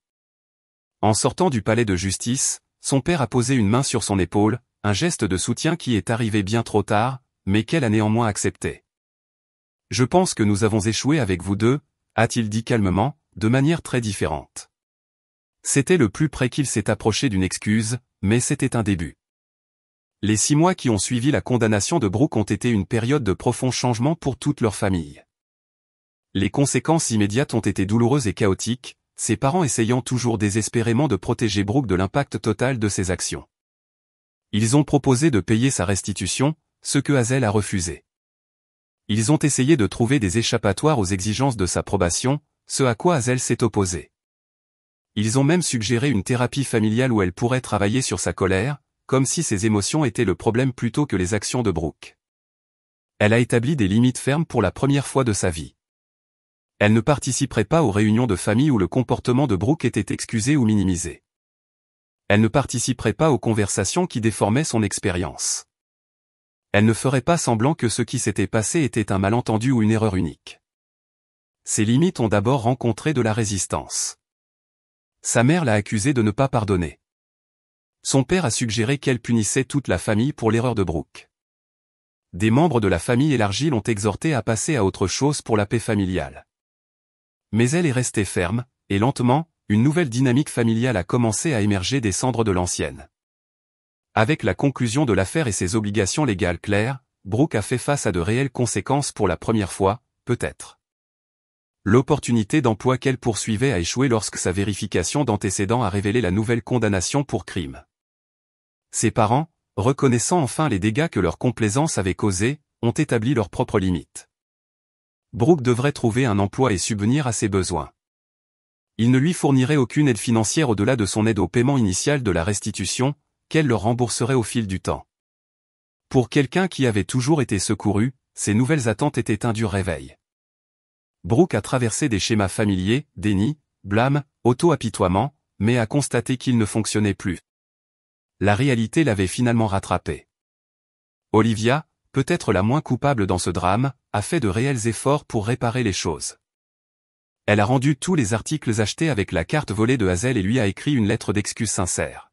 En sortant du palais de justice, son père a posé une main sur son épaule, un geste de soutien qui est arrivé bien trop tard, mais qu'elle a néanmoins accepté. « Je pense que nous avons échoué avec vous deux », a-t-il dit calmement, de manière très différente. C'était le plus près qu'il s'est approché d'une excuse, mais c'était un début. Les 6 mois qui ont suivi la condamnation de Brooke ont été une période de profond changement pour toute leur famille. Les conséquences immédiates ont été douloureuses et chaotiques, ses parents essayant toujours désespérément de protéger Brooke de l'impact total de ses actions. Ils ont proposé de payer sa restitution, ce que Hazel a refusé. Ils ont essayé de trouver des échappatoires aux exigences de sa probation, ce à quoi Hazel s'est opposée. Ils ont même suggéré une thérapie familiale où elle pourrait travailler sur sa colère, comme si ses émotions étaient le problème plutôt que les actions de Brooke. Elle a établi des limites fermes pour la première fois de sa vie. Elle ne participerait pas aux réunions de famille où le comportement de Brooke était excusé ou minimisé. Elle ne participerait pas aux conversations qui déformaient son expérience. Elle ne ferait pas semblant que ce qui s'était passé était un malentendu ou une erreur unique. Ces limites ont d'abord rencontré de la résistance. Sa mère l'a accusée de ne pas pardonner. Son père a suggéré qu'elle punissait toute la famille pour l'erreur de Brooke. Des membres de la famille élargie l'ont exhortée à passer à autre chose pour la paix familiale. Mais elle est restée ferme, et lentement, une nouvelle dynamique familiale a commencé à émerger des cendres de l'ancienne. Avec la conclusion de l'affaire et ses obligations légales claires, Brooke a fait face à de réelles conséquences pour la première fois, peut-être. L'opportunité d'emploi qu'elle poursuivait a échoué lorsque sa vérification d'antécédents a révélé la nouvelle condamnation pour crime. Ses parents, reconnaissant enfin les dégâts que leur complaisance avait causés, ont établi leurs propres limites. Brooke devrait trouver un emploi et subvenir à ses besoins. Il ne lui fournirait aucune aide financière au-delà de son aide au paiement initial de la restitution, qu'elle leur rembourserait au fil du temps. Pour quelqu'un qui avait toujours été secouru, ces nouvelles attentes étaient un dur réveil. Brooke a traversé des schémas familiers, déni, blâme, auto-apitoiement, mais a constaté qu'ils ne fonctionnaient plus. La réalité l'avait finalement rattrapée. Olivia, peut-être la moins coupable dans ce drame, a fait de réels efforts pour réparer les choses. Elle a rendu tous les articles achetés avec la carte volée de Hazel et lui a écrit une lettre d'excuse sincère.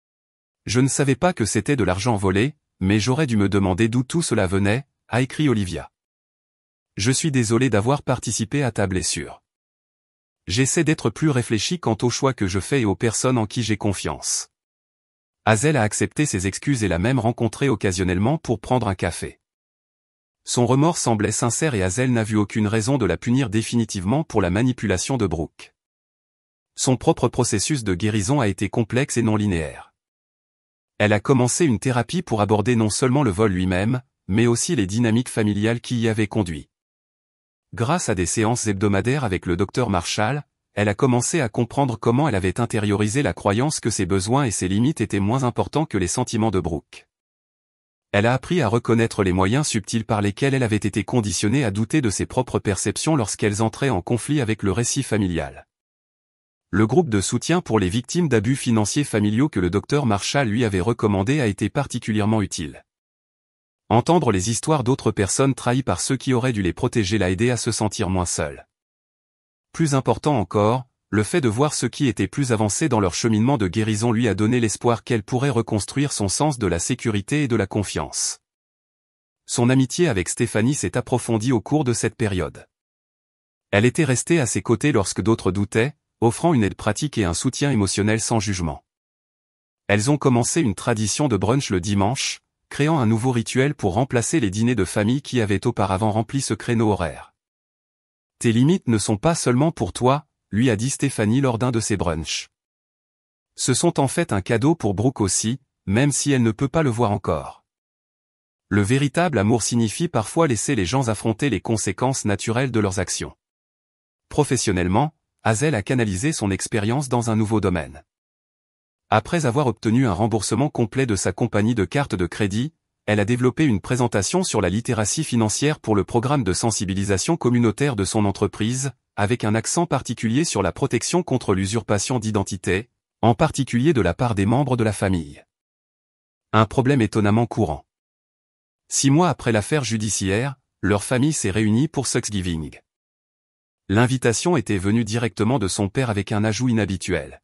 « Je ne savais pas que c'était de l'argent volé, mais j'aurais dû me demander d'où tout cela venait », a écrit Olivia. « Je suis désolée d'avoir participé à ta blessure. J'essaie d'être plus réfléchi quant aux choix que je fais et aux personnes en qui j'ai confiance. Hazel a accepté ses excuses et l'a même rencontré occasionnellement pour prendre un café. Son remords semblait sincère et Hazel n'a vu aucune raison de la punir définitivement pour la manipulation de Brooke. Son propre processus de guérison a été complexe et non linéaire. Elle a commencé une thérapie pour aborder non seulement le vol lui-même, mais aussi les dynamiques familiales qui y avaient conduit. Grâce à des séances hebdomadaires avec le Dr Marshall, elle a commencé à comprendre comment elle avait intériorisé la croyance que ses besoins et ses limites étaient moins importants que les sentiments de Brooke. Elle a appris à reconnaître les moyens subtils par lesquels elle avait été conditionnée à douter de ses propres perceptions lorsqu'elles entraient en conflit avec le récit familial. Le groupe de soutien pour les victimes d'abus financiers familiaux que le Dr Marshall lui avait recommandé a été particulièrement utile. Entendre les histoires d'autres personnes trahies par ceux qui auraient dû les protéger l'a aidé à se sentir moins seule. Plus important encore, le fait de voir ceux qui étaient plus avancés dans leur cheminement de guérison lui a donné l'espoir qu'elle pourrait reconstruire son sens de la sécurité et de la confiance. Son amitié avec Stéphanie s'est approfondie au cours de cette période. Elle était restée à ses côtés lorsque d'autres doutaient, offrant une aide pratique et un soutien émotionnel sans jugement. Elles ont commencé une tradition de brunch le dimanche, créant un nouveau rituel pour remplacer les dîners de famille qui avaient auparavant rempli ce créneau horaire. « Tes limites ne sont pas seulement pour toi », lui a dit Stéphanie lors d'un de ses brunchs. Ce sont en fait un cadeau pour Brooke aussi, même si elle ne peut pas le voir encore. Le véritable amour signifie parfois laisser les gens affronter les conséquences naturelles de leurs actions. Professionnellement, Hazel a canalisé son expérience dans un nouveau domaine. Après avoir obtenu un remboursement complet de sa compagnie de cartes de crédit, elle a développé une présentation sur la littératie financière pour le programme de sensibilisation communautaire de son entreprise, avec un accent particulier sur la protection contre l'usurpation d'identité, en particulier de la part des membres de la famille. Un problème étonnamment courant. 6 mois après l'affaire judiciaire, leur famille s'est réunie pour Thanksgiving. L'invitation était venue directement de son père avec un ajout inhabituel.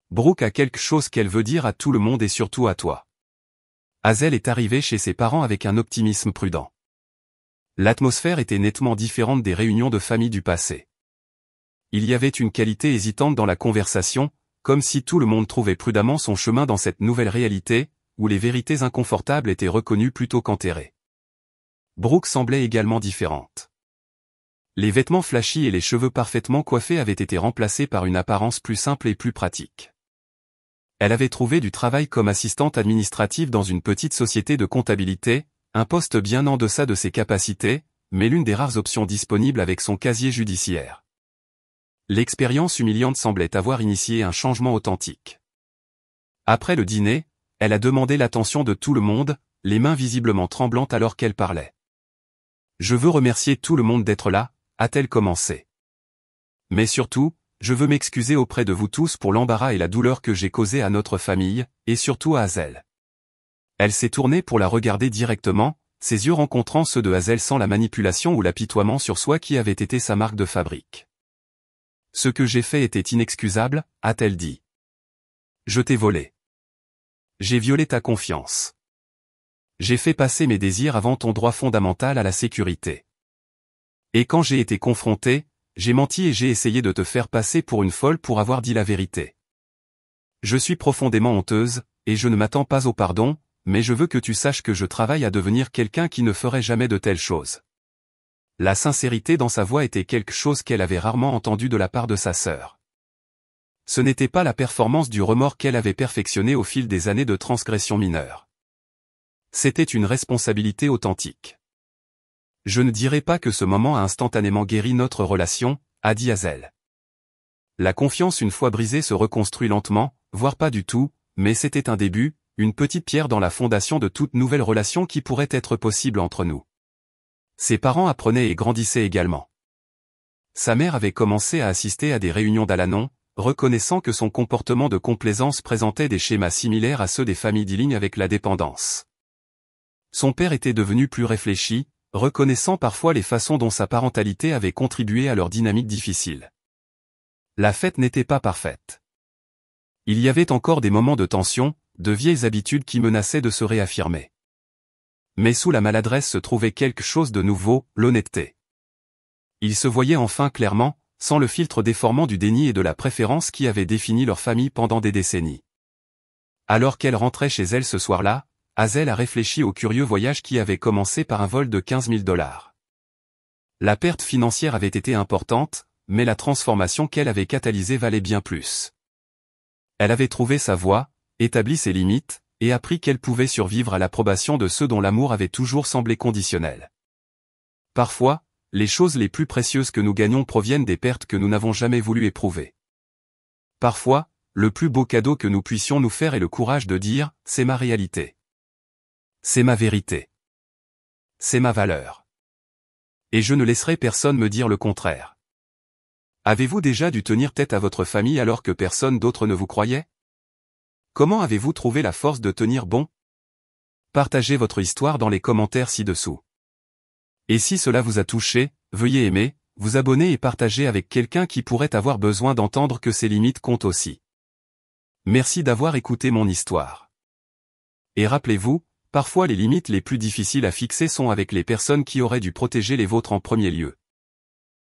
Brooke a quelque chose qu'elle veut dire à tout le monde et surtout à toi. Hazel est arrivée chez ses parents avec un optimisme prudent. L'atmosphère était nettement différente des réunions de famille du passé. Il y avait une qualité hésitante dans la conversation, comme si tout le monde trouvait prudemment son chemin dans cette nouvelle réalité, où les vérités inconfortables étaient reconnues plutôt qu'enterrées. Brooke semblait également différente. Les vêtements flashy et les cheveux parfaitement coiffés avaient été remplacés par une apparence plus simple et plus pratique. Elle avait trouvé du travail comme assistante administrative dans une petite société de comptabilité, un poste bien en deçà de ses capacités, mais l'une des rares options disponibles avec son casier judiciaire. L'expérience humiliante semblait avoir initié un changement authentique. Après le dîner, elle a demandé l'attention de tout le monde, les mains visiblement tremblantes alors qu'elle parlait. « Je veux remercier tout le monde d'être là », a-t-elle commencé. « Mais surtout, je veux m'excuser auprès de vous tous pour l'embarras et la douleur que j'ai causé à notre famille, et surtout à Hazel. » Elle s'est tournée pour la regarder directement, ses yeux rencontrant ceux de Hazel sans la manipulation ou l'apitoiement sur soi qui avait été sa marque de fabrique. « Ce que j'ai fait était inexcusable, a-t-elle dit. Je t'ai volé. J'ai violé ta confiance. J'ai fait passer mes désirs avant ton droit fondamental à la sécurité. Et quand j'ai été confronté, j'ai menti et j'ai essayé de te faire passer pour une folle pour avoir dit la vérité. Je suis profondément honteuse, et je ne m'attends pas au pardon, mais je veux que tu saches que je travaille à devenir quelqu'un qui ne ferait jamais de telles choses. » La sincérité dans sa voix était quelque chose qu'elle avait rarement entendu de la part de sa sœur. Ce n'était pas la performance du remords qu'elle avait perfectionné au fil des années de transgression mineure. C'était une responsabilité authentique. « Je ne dirais pas que ce moment a instantanément guéri notre relation, » a dit Hazel. La confiance une fois brisée se reconstruit lentement, voire pas du tout, mais c'était un début, une petite pierre dans la fondation de toute nouvelle relation qui pourrait être possible entre nous. Ses parents apprenaient et grandissaient également. Sa mère avait commencé à assister à des réunions d'Al-Anon, reconnaissant que son comportement de complaisance présentait des schémas similaires à ceux des familles dignes avec la dépendance. Son père était devenu plus réfléchi, reconnaissant parfois les façons dont sa parentalité avait contribué à leur dynamique difficile. La fête n'était pas parfaite. Il y avait encore des moments de tension, de vieilles habitudes qui menaçaient de se réaffirmer. Mais sous la maladresse se trouvait quelque chose de nouveau, l'honnêteté. Il se voyait enfin clairement, sans le filtre déformant du déni et de la préférence qui avait défini leur famille pendant des décennies. Alors qu'elle rentrait chez elle ce soir-là, Hazel a réfléchi au curieux voyage qui avait commencé par un vol de 15 000 $. La perte financière avait été importante, mais la transformation qu'elle avait catalysée valait bien plus. Elle avait trouvé sa voie, établi ses limites, et appris qu'elle pouvait survivre à l'approbation de ceux dont l'amour avait toujours semblé conditionnel. Parfois, les choses les plus précieuses que nous gagnons proviennent des pertes que nous n'avons jamais voulu éprouver. Parfois, le plus beau cadeau que nous puissions nous faire est le courage de dire « c'est ma réalité. C'est ma vérité. C'est ma valeur. Et je ne laisserai personne me dire le contraire. » Avez-vous déjà dû tenir tête à votre famille alors que personne d'autre ne vous croyait? Comment avez-vous trouvé la force de tenir bon? Partagez votre histoire dans les commentaires ci-dessous. Et si cela vous a touché, veuillez aimer, vous abonner et partager avec quelqu'un qui pourrait avoir besoin d'entendre que ses limites comptent aussi. Merci d'avoir écouté mon histoire. Et rappelez-vous, parfois les limites les plus difficiles à fixer sont avec les personnes qui auraient dû protéger les vôtres en premier lieu.